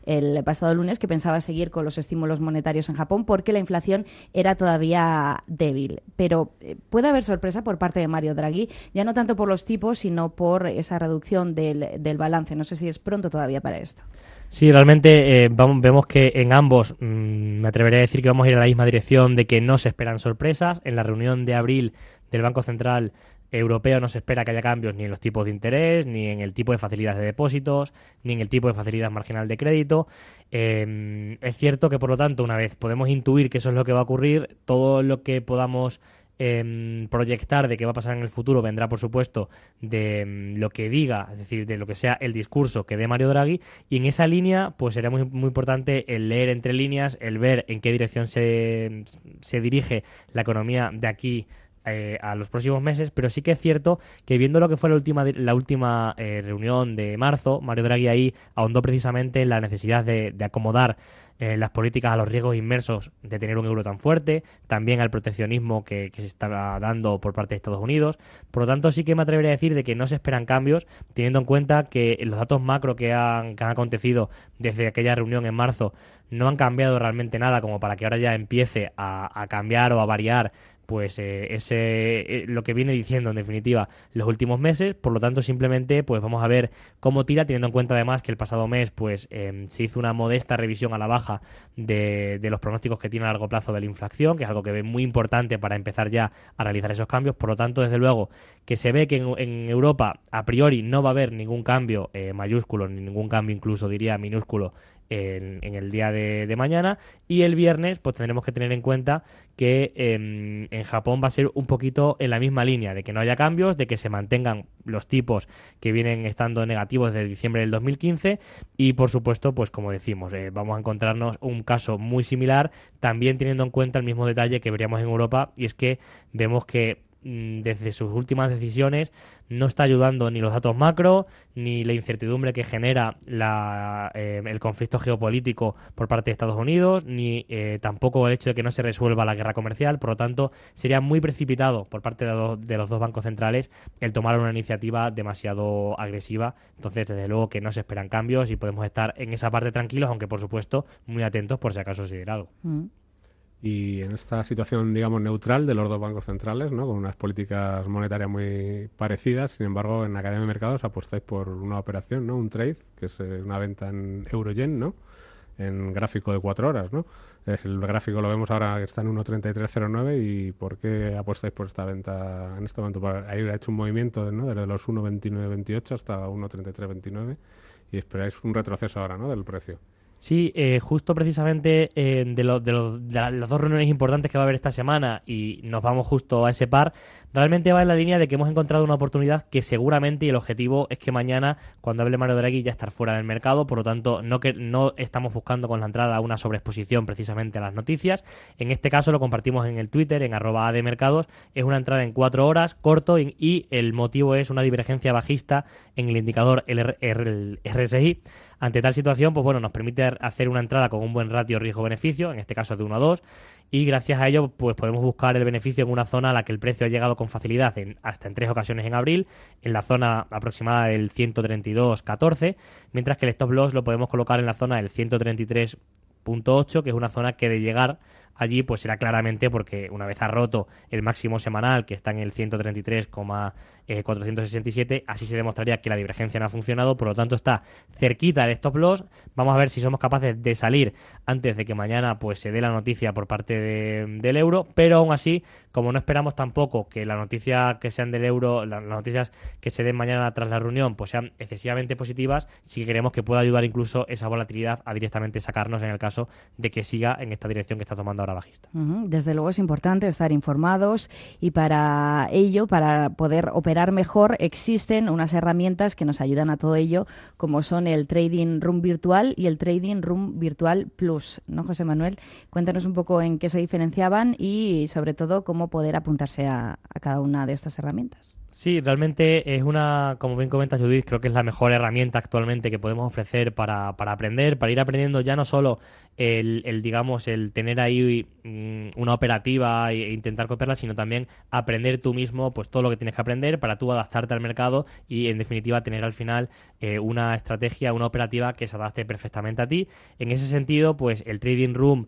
el pasado lunes que pensaba seguir con los estímulos monetarios en Japón porque la inflación era todavía débil. Pero puede haber sorpresa por parte de Mario Draghi, ya no tanto por los tipos, sino por esa reducción del balance. No sé si es pronto todavía para esto. Sí, realmente vemos que en ambos me atreveré a decir que vamos a ir a la misma dirección, de que no se esperan sorpresas. En la reunión de abril del Banco Central Europeo no se espera que haya cambios ni en los tipos de interés, ni en el tipo de facilidades de depósitos, ni en el tipo de facilidad marginal de crédito. Es cierto que, por lo tanto, una vez podemos intuir que eso es lo que va a ocurrir, todo lo que podamos proyectar de qué va a pasar en el futuro vendrá, por supuesto, de lo que diga, es decir, de lo que sea el discurso que dé Mario Draghi, y en esa línea pues será muy, muy importante el leer entre líneas, el ver en qué dirección se dirige la economía de aquí a los próximos meses. Pero sí que es cierto que, viendo lo que fue la última reunión de marzo, Mario Draghi ahí ahondó precisamente en la necesidad de acomodar las políticas a los riesgos inmersos de tener un euro tan fuerte, también al proteccionismo que se está dando por parte de Estados Unidos. Por lo tanto, sí que me atrevería a decir de que no se esperan cambios, teniendo en cuenta que los datos macro que han acontecido desde aquella reunión en marzo no han cambiado realmente nada como para que ahora ya empiece a cambiar o a variar pues lo que viene diciendo en definitiva los últimos meses. Por lo tanto, simplemente pues vamos a ver cómo tira, teniendo en cuenta además que el pasado mes pues se hizo una modesta revisión a la baja de los pronósticos que tiene a largo plazo de la inflación, que es algo que ve muy importante para empezar ya a realizar esos cambios. Por lo tanto, desde luego que se ve que en Europa a priori no va a haber ningún cambio mayúsculo, ni ningún cambio incluso diría minúsculo en el día de mañana. Y el viernes pues tendremos que tener en cuenta que en Japón va a ser un poquito en la misma línea, de que no haya cambios, de que se mantengan los tipos que vienen estando negativos desde diciembre del 2015 y por supuesto, pues como decimos, vamos a encontrarnos un caso muy similar, también teniendo en cuenta el mismo detalle que veríamos en Europa, y es que vemos que desde sus últimas decisiones no está ayudando ni los datos macro, ni la incertidumbre que genera el conflicto geopolítico por parte de Estados Unidos, ni tampoco el hecho de que no se resuelva la guerra comercial. Por lo tanto, sería muy precipitado por parte de los dos bancos centrales el tomar una iniciativa demasiado agresiva. Entonces, desde luego que no se esperan cambios y podemos estar en esa parte tranquilos, aunque por supuesto muy atentos por si acaso se diera algo. Y en esta situación, digamos, neutral de los dos bancos centrales, ¿no?, con unas políticas monetarias muy parecidas, sin embargo, en la Academia de Mercados apostáis por una operación, ¿no?, un trade, que es una venta en euro-yen, ¿no?, en gráfico de 4 horas, ¿no? El gráfico lo vemos ahora que está en 1.3309. ¿Y por qué apostáis por esta venta en este momento? Ahí ha hecho un movimiento, ¿no?, desde los 1.2928 hasta 1.3329 y esperáis un retroceso ahora, ¿no?, del precio. Sí, justo precisamente de las dos reuniones importantes que va a haber esta semana, y nos vamos justo a ese par, realmente va en la línea de que hemos encontrado una oportunidad que seguramente, y el objetivo es que mañana, cuando hable Mario Draghi, ya estar fuera del mercado. Por lo tanto, no estamos buscando con la entrada una sobreexposición precisamente a las noticias. En este caso lo compartimos en el Twitter, en @admercados. Es una entrada en 4 horas, corto, y el motivo es una divergencia bajista en el indicador el RSI. Ante tal situación, pues bueno, nos permite hacer una entrada con un buen ratio riesgo-beneficio, en este caso de 1-2, y gracias a ello pues podemos buscar el beneficio en una zona a la que el precio ha llegado con facilidad hasta en 3 ocasiones en abril, en la zona aproximada del 132.14, mientras que el stop loss lo podemos colocar en la zona del 133.8, que es una zona que de llegar allí pues será claramente porque una vez ha roto el máximo semanal, que está en el 133,467, así se demostraría que la divergencia no ha funcionado. Por lo tanto, está cerquita del stop loss. Vamos a ver si somos capaces de salir antes de que mañana pues se dé la noticia por parte del euro, pero aún así, como no esperamos tampoco que la noticia que sean del euro, las noticias que se den mañana tras la reunión pues sean excesivamente positivas, sí que queremos que pueda ayudar incluso esa volatilidad a directamente sacarnos en el caso de que siga en esta dirección que está tomando ahora bajista. Desde luego es importante estar informados, y para ello, para poder operar mejor, existen unas herramientas que nos ayudan a todo ello, como son el Trading Room Virtual y el Trading Room Virtual Plus, ¿no, José Manuel? Cuéntanos un poco en qué se diferenciaban y sobre todo cómo poder apuntarse a cada una de estas herramientas. Sí, realmente es como bien comenta Judith, creo que es la mejor herramienta actualmente que podemos ofrecer para aprender, para ir aprendiendo ya no solo el tener ahí una operativa e intentar copiarla, sino también aprender tú mismo pues todo lo que tienes que aprender para tú adaptarte al mercado y en definitiva tener al final una estrategia, una operativa que se adapte perfectamente a ti. En ese sentido, pues el Trading Room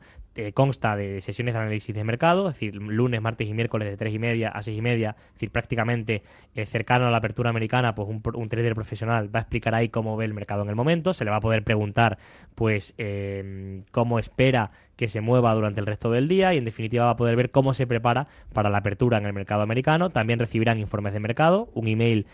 consta de sesiones de análisis de mercado, es decir, lunes, martes y miércoles de 3:30 a 6:30, es decir, prácticamente cercano a la apertura americana, pues un trader profesional va a explicar ahí cómo ve el mercado en el momento, se le va a poder preguntar pues cómo espera que se mueva durante el resto del día y en definitiva va a poder ver cómo se prepara para la apertura en el mercado americano. También recibirán informes de mercado, un email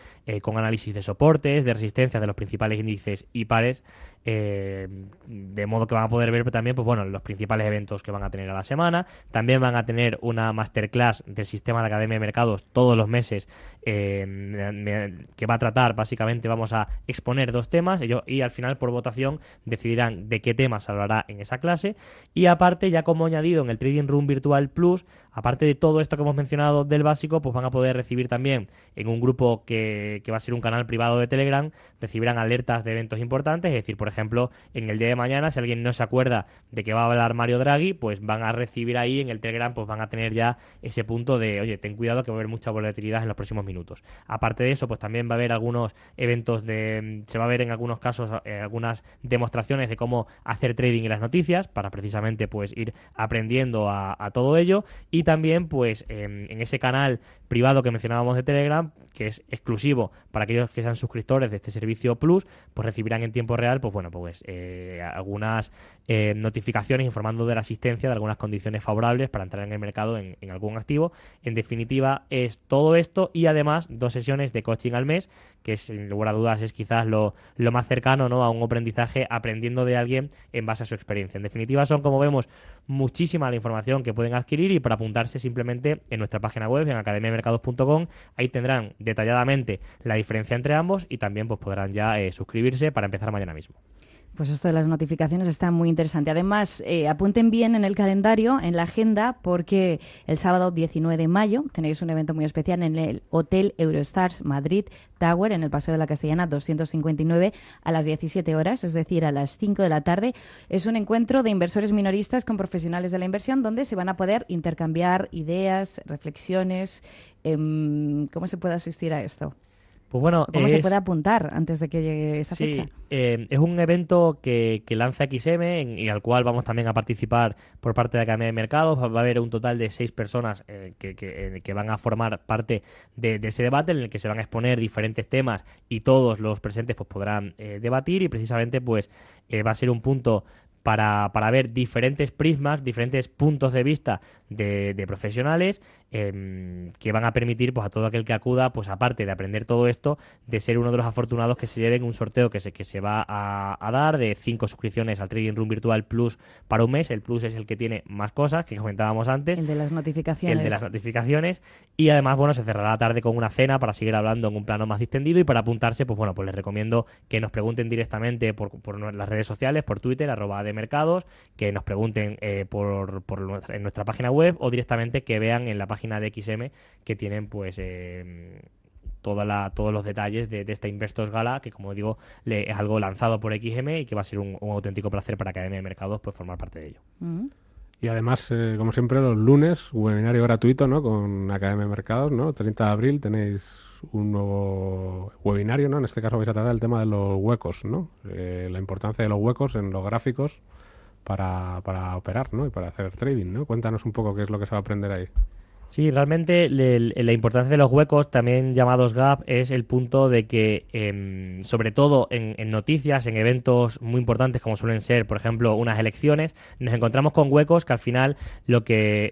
con análisis de soportes, de resistencias de los principales índices y pares, de modo que van a poder ver también pues bueno, los principales eventos que van a tener a la semana. También van a tener una masterclass del sistema de Academia de Mercados todos los meses que va a tratar, básicamente vamos a exponer 2 temas y al final por votación decidirán de qué temas se hablará en esa clase. Y aparte, ya como añadido en el Trading Room Virtual Plus, aparte de todo esto que hemos mencionado del básico, pues van a poder recibir también en un grupo que va a ser un canal privado de Telegram, recibirán alertas de eventos importantes, es decir, por ejemplo, en el día de mañana, si alguien no se acuerda de que va a hablar Mario Draghi, pues van a recibir ahí en el Telegram, pues van a tener ya ese punto de, oye, ten cuidado que va a haber mucha volatilidad en los próximos minutos. Aparte de eso, pues también va a haber algunos eventos se va a ver en algunos casos algunas demostraciones de cómo hacer trading en las noticias, para precisamente simplemente pues ir aprendiendo a todo ello, y también pues en ese canal privado que mencionábamos de Telegram, que es exclusivo para aquellos que sean suscriptores de este servicio Plus, pues recibirán en tiempo real algunas notificaciones informando de la existencia de algunas condiciones favorables para entrar en el mercado en algún activo. En definitiva, es todo esto y además 2 sesiones de coaching al mes, que sin lugar a dudas es quizás lo más cercano, ¿no?, a un aprendizaje aprendiendo de alguien en base a su experiencia. En definitiva, son, como vemos, muchísima la información que pueden adquirir, y para apuntarse simplemente en nuestra página web, en academiamercados.com, ahí tendrán detalladamente la diferencia entre ambos y también pues podrán ya suscribirse para empezar mañana mismo. Pues esto de las notificaciones está muy interesante. Además, apunten bien en el calendario, en la agenda, porque el sábado 19 de mayo tenéis un evento muy especial en el Hotel Eurostars Madrid Tower, en el Paseo de la Castellana 259, a las 17 horas, es decir, a las 5 de la tarde. Es un encuentro de inversores minoristas con profesionales de la inversión, donde se van a poder intercambiar ideas, reflexiones. ¿Cómo se puede asistir a esto? Pues bueno, ¿Cómo se puede apuntar antes de que llegue esa fecha? Es un evento que lanza XM y al cual vamos también a participar por parte de Academia de Mercados. Va a haber un total de 6 personas que van a formar parte de ese debate, en el que se van a exponer diferentes temas y todos los presentes pues podrán debatir, y precisamente pues va a ser un punto para ver diferentes prismas, diferentes puntos de vista de profesionales que van a permitir pues a todo aquel que acuda, pues aparte de aprender todo esto, de ser uno de los afortunados que se lleven un sorteo que se va a dar de 5 suscripciones al Trading Room Virtual Plus para un mes. El Plus es el que tiene más cosas, que comentábamos antes. El de las notificaciones. Y además, bueno, se cerrará la tarde con una cena para seguir hablando en un plano más distendido, y para apuntarse, pues bueno, pues les recomiendo que nos pregunten directamente por las redes sociales, por Twitter, @mercados, que nos pregunten en nuestra página web, o directamente que vean en la página de XM, que tienen pues todos los detalles de esta Investors Gala, que como digo es algo lanzado por XM y que va a ser un auténtico placer para Academia de Mercados pues formar parte de ello. Y además, como siempre, los lunes, webinario gratuito, ¿no?, con Academia de Mercados, ¿no? 30 de abril tenéis un nuevo webinario, ¿no? En este caso vais a tratar el tema de los huecos, ¿no? La importancia de los huecos en los gráficos para operar, ¿no?, y para hacer trading, ¿no? Cuéntanos un poco qué es lo que se va a aprender ahí. Sí, realmente la importancia de los huecos, también llamados gap, es el punto de que, sobre todo en noticias, en eventos muy importantes como suelen ser, por ejemplo, unas elecciones, nos encontramos con huecos que al final lo que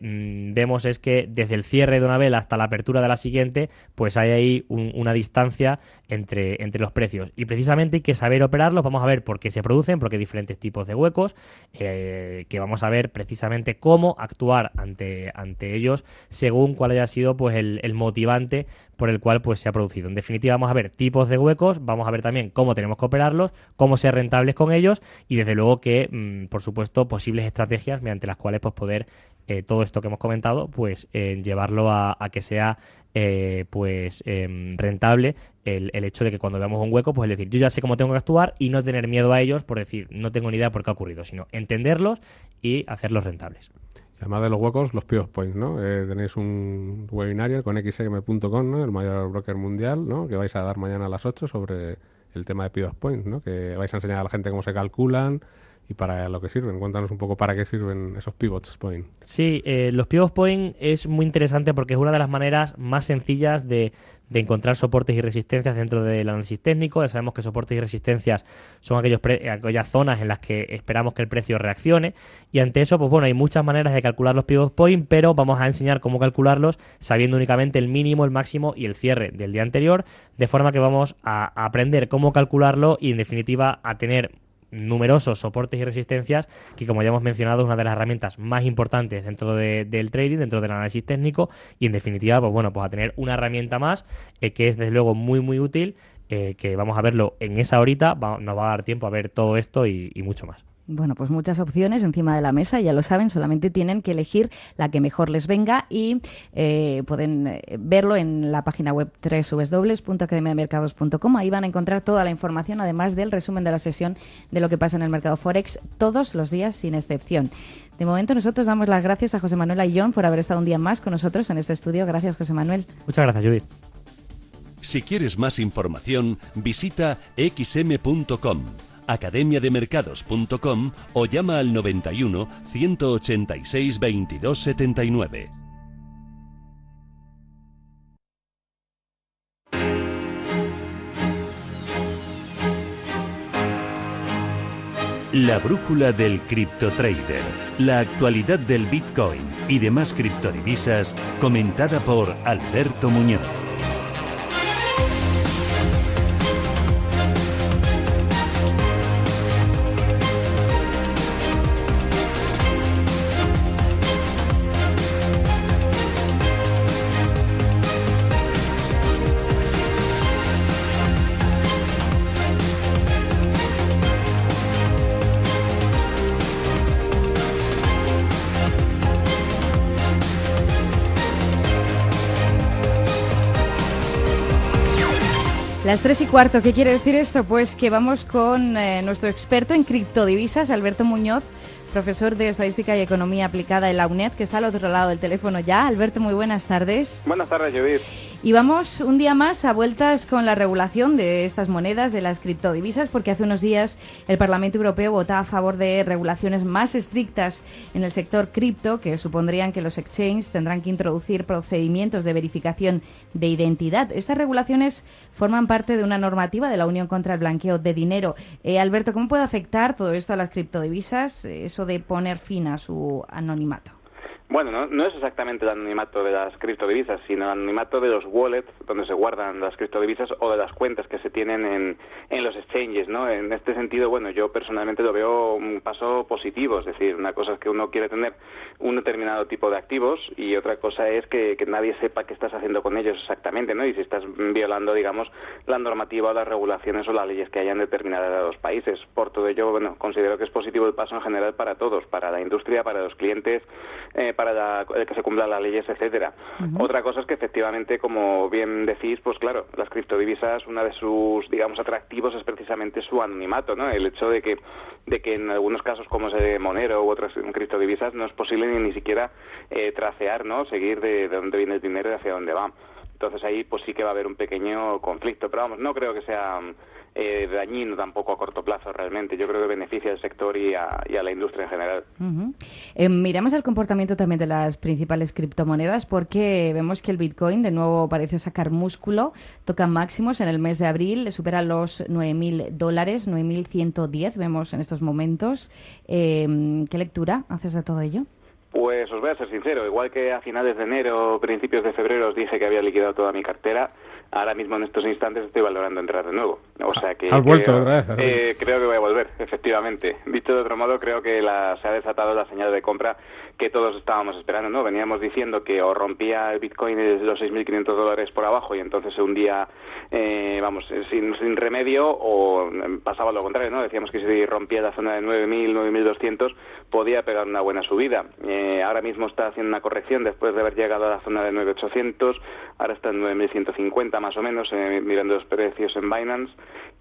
vemos es que desde el cierre de una vela hasta la apertura de la siguiente, pues hay ahí una distancia entre los precios. Y precisamente hay que saber operarlos. Vamos a ver por qué se producen, porque hay diferentes tipos de huecos, que vamos a ver precisamente cómo actuar ante ellos según cuál haya sido pues el motivante por el cual pues se ha producido. En definitiva, vamos a ver tipos de huecos, vamos a ver también cómo tenemos que operarlos, cómo ser rentables con ellos, y desde luego que, por supuesto, posibles estrategias mediante las cuales pues poder todo esto que hemos comentado pues llevarlo a que sea rentable el hecho de que cuando veamos un hueco, pues es decir, yo ya sé cómo tengo que actuar y no tener miedo a ellos por decir, no tengo ni idea por qué ha ocurrido, sino entenderlos y hacerlos rentables. Además de los huecos, los pivot points, ¿no? Tenéis un webinario con xm.com, ¿no?, el mayor broker mundial, ¿no?, que vais a dar mañana a las 8 sobre el tema de pivot points, ¿no?, que vais a enseñar a la gente cómo se calculan y para lo que sirven. Cuéntanos un poco para qué sirven esos pivot points. Sí, los pivot points es muy interesante porque es una de las maneras más sencillas de encontrar soportes y resistencias dentro del análisis técnico. Ya sabemos que soportes y resistencias son aquellas zonas en las que esperamos que el precio reaccione, y ante eso, pues bueno, hay muchas maneras de calcular los pivot points, pero vamos a enseñar cómo calcularlos sabiendo únicamente el mínimo, el máximo y el cierre del día anterior, de forma que vamos a aprender cómo calcularlo y, en definitiva, a tener numerosos soportes y resistencias, que como ya hemos mencionado es una de las herramientas más importantes dentro del trading, dentro del análisis técnico, y en definitiva pues bueno, pues a tener una herramienta más que es desde luego muy muy útil, que vamos a verlo en esa horita, nos va a dar tiempo a ver todo esto y mucho más. Bueno, pues muchas opciones encima de la mesa, ya lo saben, solamente tienen que elegir la que mejor les venga, y pueden verlo en la página web www.academiademercados.com. Ahí van a encontrar toda la información, además del resumen de la sesión de lo que pasa en el mercado Forex todos los días sin excepción. De momento nosotros damos las gracias a José Manuel Ayllón por haber estado un día más con nosotros en este estudio. Gracias, José Manuel. Muchas gracias, Judith. Si quieres más información, visita xm.com. academiademercados.com o llama al 91 186 22 79. La brújula del criptotrader, la actualidad del Bitcoin y demás criptodivisas, comentada por Alberto Muñoz. Las 3:15, ¿qué quiere decir esto? Pues que vamos con nuestro experto en criptodivisas, Alberto Muñoz, profesor de Estadística y Economía Aplicada en la UNED, que está al otro lado del teléfono ya. Alberto, muy buenas tardes. Buenas tardes, Judith. Y vamos un día más a vueltas con la regulación de estas monedas, de las criptodivisas, porque hace unos días el Parlamento Europeo votaba a favor de regulaciones más estrictas en el sector cripto, que supondrían que los exchanges tendrán que introducir procedimientos de verificación de identidad. Estas regulaciones forman parte de una normativa de la Unión contra el Blanqueo de Dinero. Alberto, ¿cómo puede afectar todo esto a las criptodivisas, eso de poner fin a su anonimato? Bueno, no es exactamente el anonimato de las criptodivisas, sino el anonimato de los wallets donde se guardan las criptodivisas o de las cuentas que se tienen en los exchanges, ¿no? En este sentido, bueno, yo personalmente lo veo un paso positivo, es decir, una cosa es que uno quiere tener un determinado tipo de activos y otra cosa es que nadie sepa qué estás haciendo con ellos exactamente, ¿no? Y si estás violando, digamos, la normativa o las regulaciones o las leyes que hayan determinados países. Por todo ello, bueno, considero que es positivo el paso en general para todos, para la industria, para los clientes, para que se cumplan las leyes, etcétera. Otra cosa es que efectivamente, como bien decís, pues claro, las criptodivisas, una de sus, digamos, atractivos es precisamente su anonimato, ¿no? El hecho de que en algunos casos, como es de Monero u otras criptodivisas, no es posible ni siquiera tracear, ¿no? Seguir de dónde viene el dinero y hacia dónde va. Entonces ahí pues sí que va a haber un pequeño conflicto, pero vamos, no creo que sea dañino tampoco a corto plazo realmente. Yo creo que beneficia al sector y a la industria en general. Miramos el comportamiento también de las principales criptomonedas porque vemos que el Bitcoin de nuevo parece sacar músculo, toca máximos en el mes de abril, supera los $9.000, 9.110 vemos en estos momentos. ¿Qué lectura haces de todo ello? Pues os voy a ser sincero, igual que a finales de enero, principios de febrero os dije que había liquidado toda mi cartera, ahora mismo en estos instantes estoy valorando entrar de nuevo. O sea que ¿has vuelto otra vez? Creo que voy a volver, efectivamente. Dicho de otro modo, creo que se ha desatado la señal de compra que todos estábamos esperando, ¿no? Veníamos diciendo que o rompía el Bitcoin desde los $6.500 por abajo y entonces se hundía, sin remedio, o pasaba lo contrario, ¿no? Decíamos que si rompía la zona de 9.000, 9.200 podía pegar una buena subida. Ahora mismo está haciendo una corrección después de haber llegado a la zona de 9.800, ahora está en 9.150 más o menos, mirando los precios en Binance,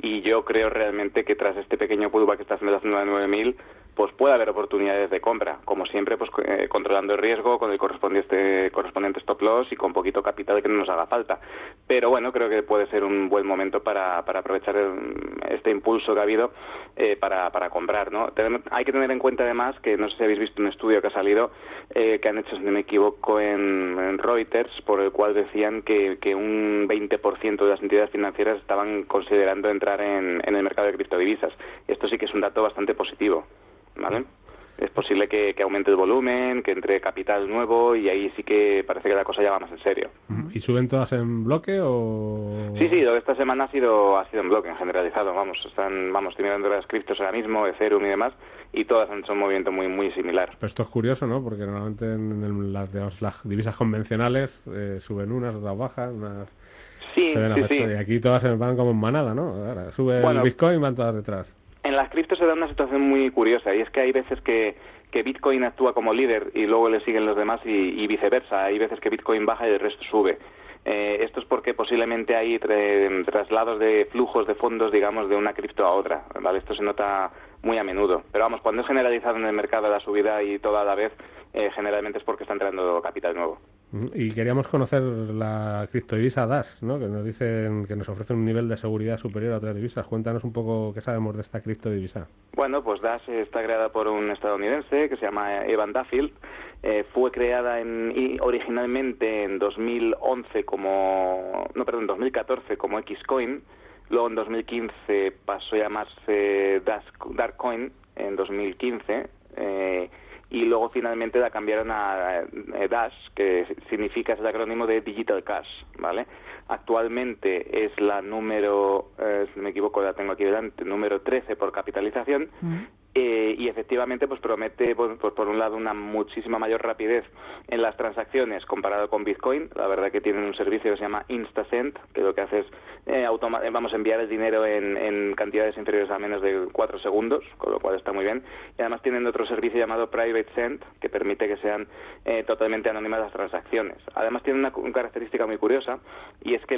y yo creo realmente que tras este pequeño pullback que está haciendo la zona de 9.000, pues puede haber oportunidades de compra, como siempre, pues controlando el riesgo con el correspondiente stop loss y con poquito capital que no nos haga falta. Pero bueno, creo que puede ser un buen momento para aprovechar este impulso que ha habido para comprar, ¿no? Hay que tener en cuenta además que, no sé si habéis visto un estudio que ha salido, que han hecho, si no me equivoco, en Reuters, por el cual decían que un 20% de las entidades financieras estaban considerando entrar en el mercado de criptodivisas. Esto sí que es un dato bastante positivo, ¿vale? Es posible que aumente el volumen, que entre capital nuevo y ahí sí que parece que la cosa ya va más en serio. ¿Y suben todas en bloque o...? Sí, lo de esta semana ha sido en bloque, en generalizado. Estoy mirando las criptos ahora mismo, Ethereum y demás, y todas han hecho un movimiento muy, muy similar. Pero esto es curioso, ¿no? Porque normalmente en las divisas convencionales suben otras bajan, se ven afectadas. Y aquí todas se van como en manada, ¿no? Ahora, sube el Bitcoin y van todas detrás. En las criptos se da una situación muy curiosa, y es que hay veces que Bitcoin actúa como líder y luego le siguen los demás y viceversa. Hay veces que Bitcoin baja y el resto sube. Esto es porque posiblemente hay traslados de flujos de fondos, digamos, de una cripto a otra, ¿vale? Esto se nota muy a menudo. Pero vamos, cuando es generalizado en el mercado la subida y toda a la vez, generalmente es porque está entrando capital nuevo. Y queríamos conocer la criptodivisa Dash, ¿no? Que nos dicen que nos ofrece un nivel de seguridad superior a otras divisas. Cuéntanos un poco qué sabemos de esta criptodivisa. Bueno, pues Dash está creada por un estadounidense que se llama Evan Duffield. Fue creada originalmente en 2014 como Xcoin. Luego en 2015 pasó a llamarse Darkcoin en 2015. Y luego finalmente la cambiaron a Dash, que significa, es el acrónimo de Digital Cash, ¿vale? Actualmente es la número, si no me equivoco, la tengo aquí delante, número 13 por capitalización. Y efectivamente pues promete pues por un lado una muchísima mayor rapidez en las transacciones comparado con Bitcoin. La verdad que tienen un servicio que se llama InstaSend, que lo que hace es enviar el dinero en cantidades inferiores a menos de 4 segundos, con lo cual está muy bien. Y además tienen otro servicio llamado Private Send, que permite que sean totalmente anónimas las transacciones. Además tiene una característica muy curiosa, y es que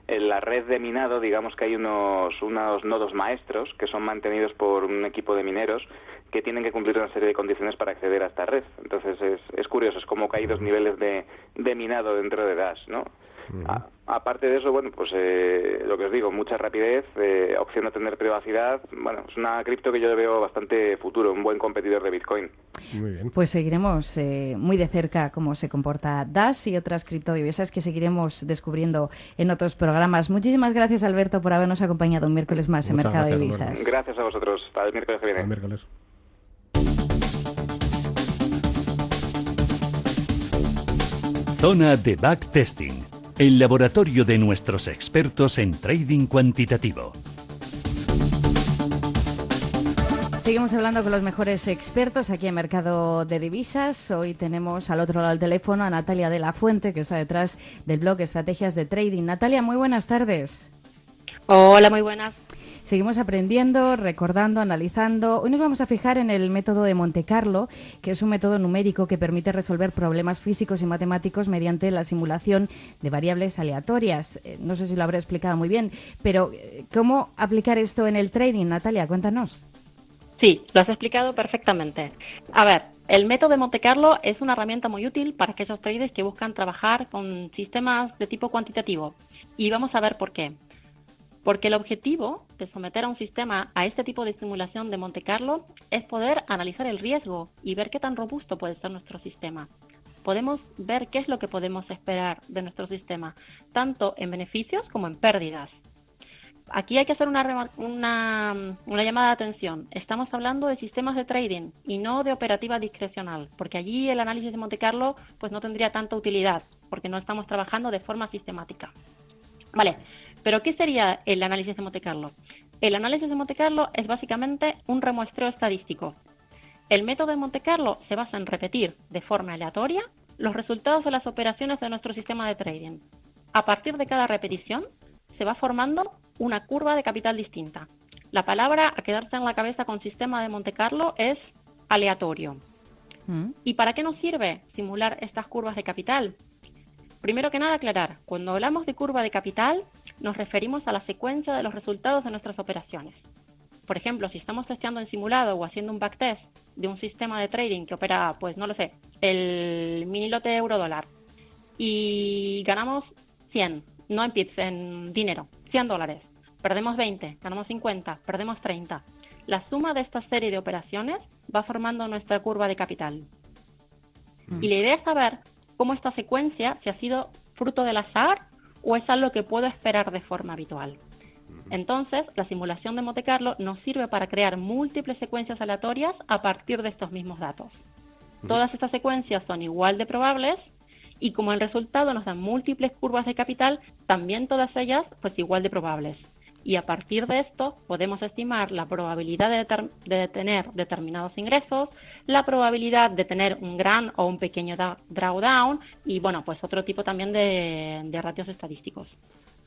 en la red de minado, digamos que hay unos nodos maestros que son mantenidos por un equipo de mineros que tienen que cumplir una serie de condiciones para acceder a esta red. Entonces es curioso, es como que hay dos niveles de minado dentro de Dash, ¿no? Aparte de eso, bueno, pues lo que os digo, mucha rapidez, opción de tener privacidad. Bueno, es una cripto que yo veo bastante futuro, un buen competidor de Bitcoin. Muy bien. Pues seguiremos muy de cerca cómo se comporta Dash y otras criptodivisas que seguiremos descubriendo en otros programas. Muchísimas gracias, Alberto, por habernos acompañado un miércoles más en Mercado de Divisas. Alberto. Gracias a vosotros. Hasta el miércoles que viene. El miércoles. Zona de Backtesting, el laboratorio de nuestros expertos en trading cuantitativo. Seguimos hablando con los mejores expertos aquí en Mercado de Divisas. Hoy tenemos al otro lado del teléfono a Natalia de la Fuente, que está detrás del blog Estrategias de Trading. Natalia, muy buenas tardes. Hola, muy buenas. Seguimos aprendiendo, recordando, analizando. Hoy nos vamos a fijar en el método de Monte Carlo, que es un método numérico que permite resolver problemas físicos y matemáticos mediante la simulación de variables aleatorias. No sé si lo habré explicado muy bien, pero ¿cómo aplicar esto en el trading, Natalia? Cuéntanos. Sí, lo has explicado perfectamente. A ver, el método de Monte Carlo es una herramienta muy útil para aquellos traders que buscan trabajar con sistemas de tipo cuantitativo. Y vamos a ver por qué. Porque el objetivo de someter a un sistema a este tipo de simulación de Monte Carlo es poder analizar el riesgo y ver qué tan robusto puede ser nuestro sistema. Podemos ver qué es lo que podemos esperar de nuestro sistema, tanto en beneficios como en pérdidas. Aquí hay que hacer una llamada de atención. Estamos hablando de sistemas de trading y no de operativa discrecional, porque allí el análisis de Monte Carlo pues no tendría tanta utilidad, porque no estamos trabajando de forma sistemática. Vale, pero ¿qué sería el análisis de Monte Carlo? El análisis de Monte Carlo es básicamente un remuestreo estadístico. El método de Monte Carlo se basa en repetir de forma aleatoria los resultados de las operaciones de nuestro sistema de trading. A partir de cada repetición se va formando una curva de capital distinta. La palabra a quedarse en la cabeza con sistema de Monte Carlo es aleatorio. ¿Y para qué nos sirve simular estas curvas de capital? Primero que nada, aclarar, cuando hablamos de curva de capital, nos referimos a la secuencia de los resultados de nuestras operaciones. Por ejemplo, si estamos testeando en simulado o haciendo un backtest de un sistema de trading que opera, pues no lo sé, el mini lote euro-dólar, y ganamos 100, no en pips, en dinero, $100. Perdemos 20, ganamos 50, perdemos 30. La suma de esta serie de operaciones va formando nuestra curva de capital. Y la idea es saber cómo esta secuencia, si ha sido fruto del azar o es algo que puedo esperar de forma habitual. Entonces, la simulación de Monte Carlo nos sirve para crear múltiples secuencias aleatorias a partir de estos mismos datos. Todas estas secuencias son igual de probables y como el resultado nos dan múltiples curvas de capital, también todas ellas pues igual de probables. Y a partir de esto podemos estimar la probabilidad de tener determinados ingresos, la probabilidad de tener un gran o un pequeño drawdown y bueno, pues otro tipo también de ratios estadísticos.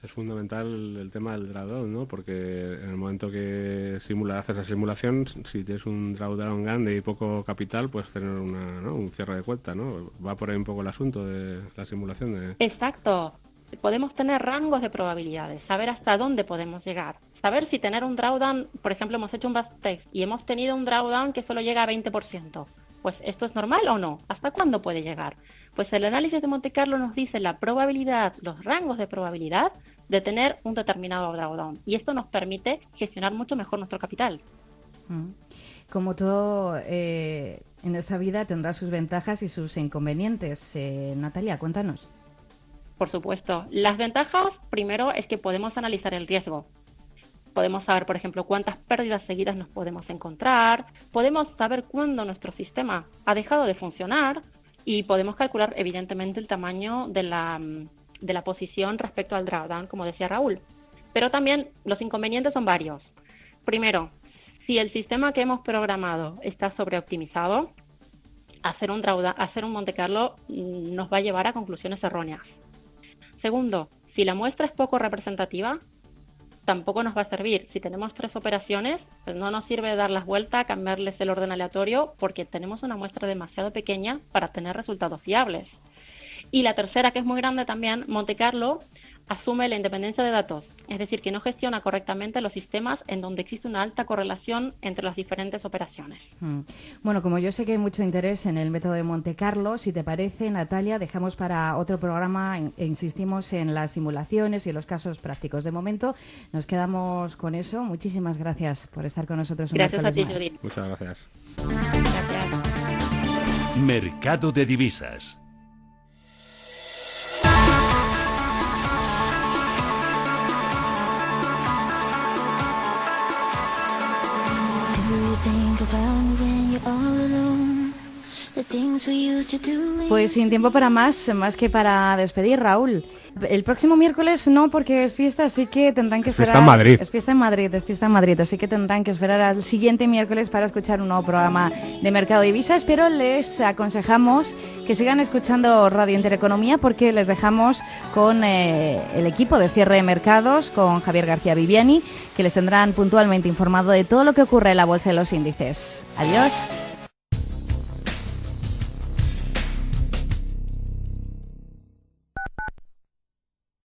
Es fundamental el tema del drawdown, ¿no? Porque en el momento que haces la simulación, si tienes un drawdown grande y poco capital, puedes tener un cierre de cuenta, ¿no? Va por ahí un poco el asunto de la simulación. Exacto. Podemos tener rangos de probabilidades, saber hasta dónde podemos llegar, saber si tener un drawdown, por ejemplo, hemos hecho un backtest y hemos tenido un drawdown que solo llega a 20%. Pues, ¿esto es normal o no? ¿Hasta cuándo puede llegar? Pues el análisis de Monte Carlo nos dice la probabilidad, los rangos de probabilidad de tener un determinado drawdown. Y esto nos permite gestionar mucho mejor nuestro capital. Como todo en esta vida tendrá sus ventajas y sus inconvenientes. Natalia, cuéntanos. Por supuesto. Las ventajas, primero, es que podemos analizar el riesgo. Podemos saber, por ejemplo, cuántas pérdidas seguidas nos podemos encontrar, podemos saber cuándo nuestro sistema ha dejado de funcionar y podemos calcular, evidentemente, el tamaño de la posición respecto al drawdown, como decía Raúl. Pero también los inconvenientes son varios. Primero, si el sistema que hemos programado está sobreoptimizado, hacer un Monte Carlo nos va a llevar a conclusiones erróneas. Segundo, si la muestra es poco representativa, tampoco nos va a servir. Si tenemos 3 operaciones, pues no nos sirve dar las vueltas, cambiarles el orden aleatorio, porque tenemos una muestra demasiado pequeña para tener resultados fiables. Y la tercera, que es muy grande también, Monte Carlo asume la independencia de datos, es decir, que no gestiona correctamente los sistemas en donde existe una alta correlación entre las diferentes operaciones. Bueno, como yo sé que hay mucho interés en el método de Monte Carlo, si te parece, Natalia, dejamos para otro programa e insistimos en las simulaciones y en los casos prácticos. De momento nos quedamos con eso. Muchísimas gracias por estar con nosotros un miércoles más. Judith. Muchas gracias. Gracias. Mercado de divisas. Pues sin tiempo para más que para despedir, Raúl. El próximo miércoles no, porque es fiesta, así que tendrán que esperar... Fiesta en Madrid. Es fiesta en Madrid, así que tendrán que esperar al siguiente miércoles para escuchar un nuevo programa de Mercado de Divisas, pero les aconsejamos que sigan escuchando Radio Intereconomía porque les dejamos con el equipo de cierre de mercados, con Javier García Viviani, que les tendrán puntualmente informado de todo lo que ocurre en la bolsa y los índices. Adiós.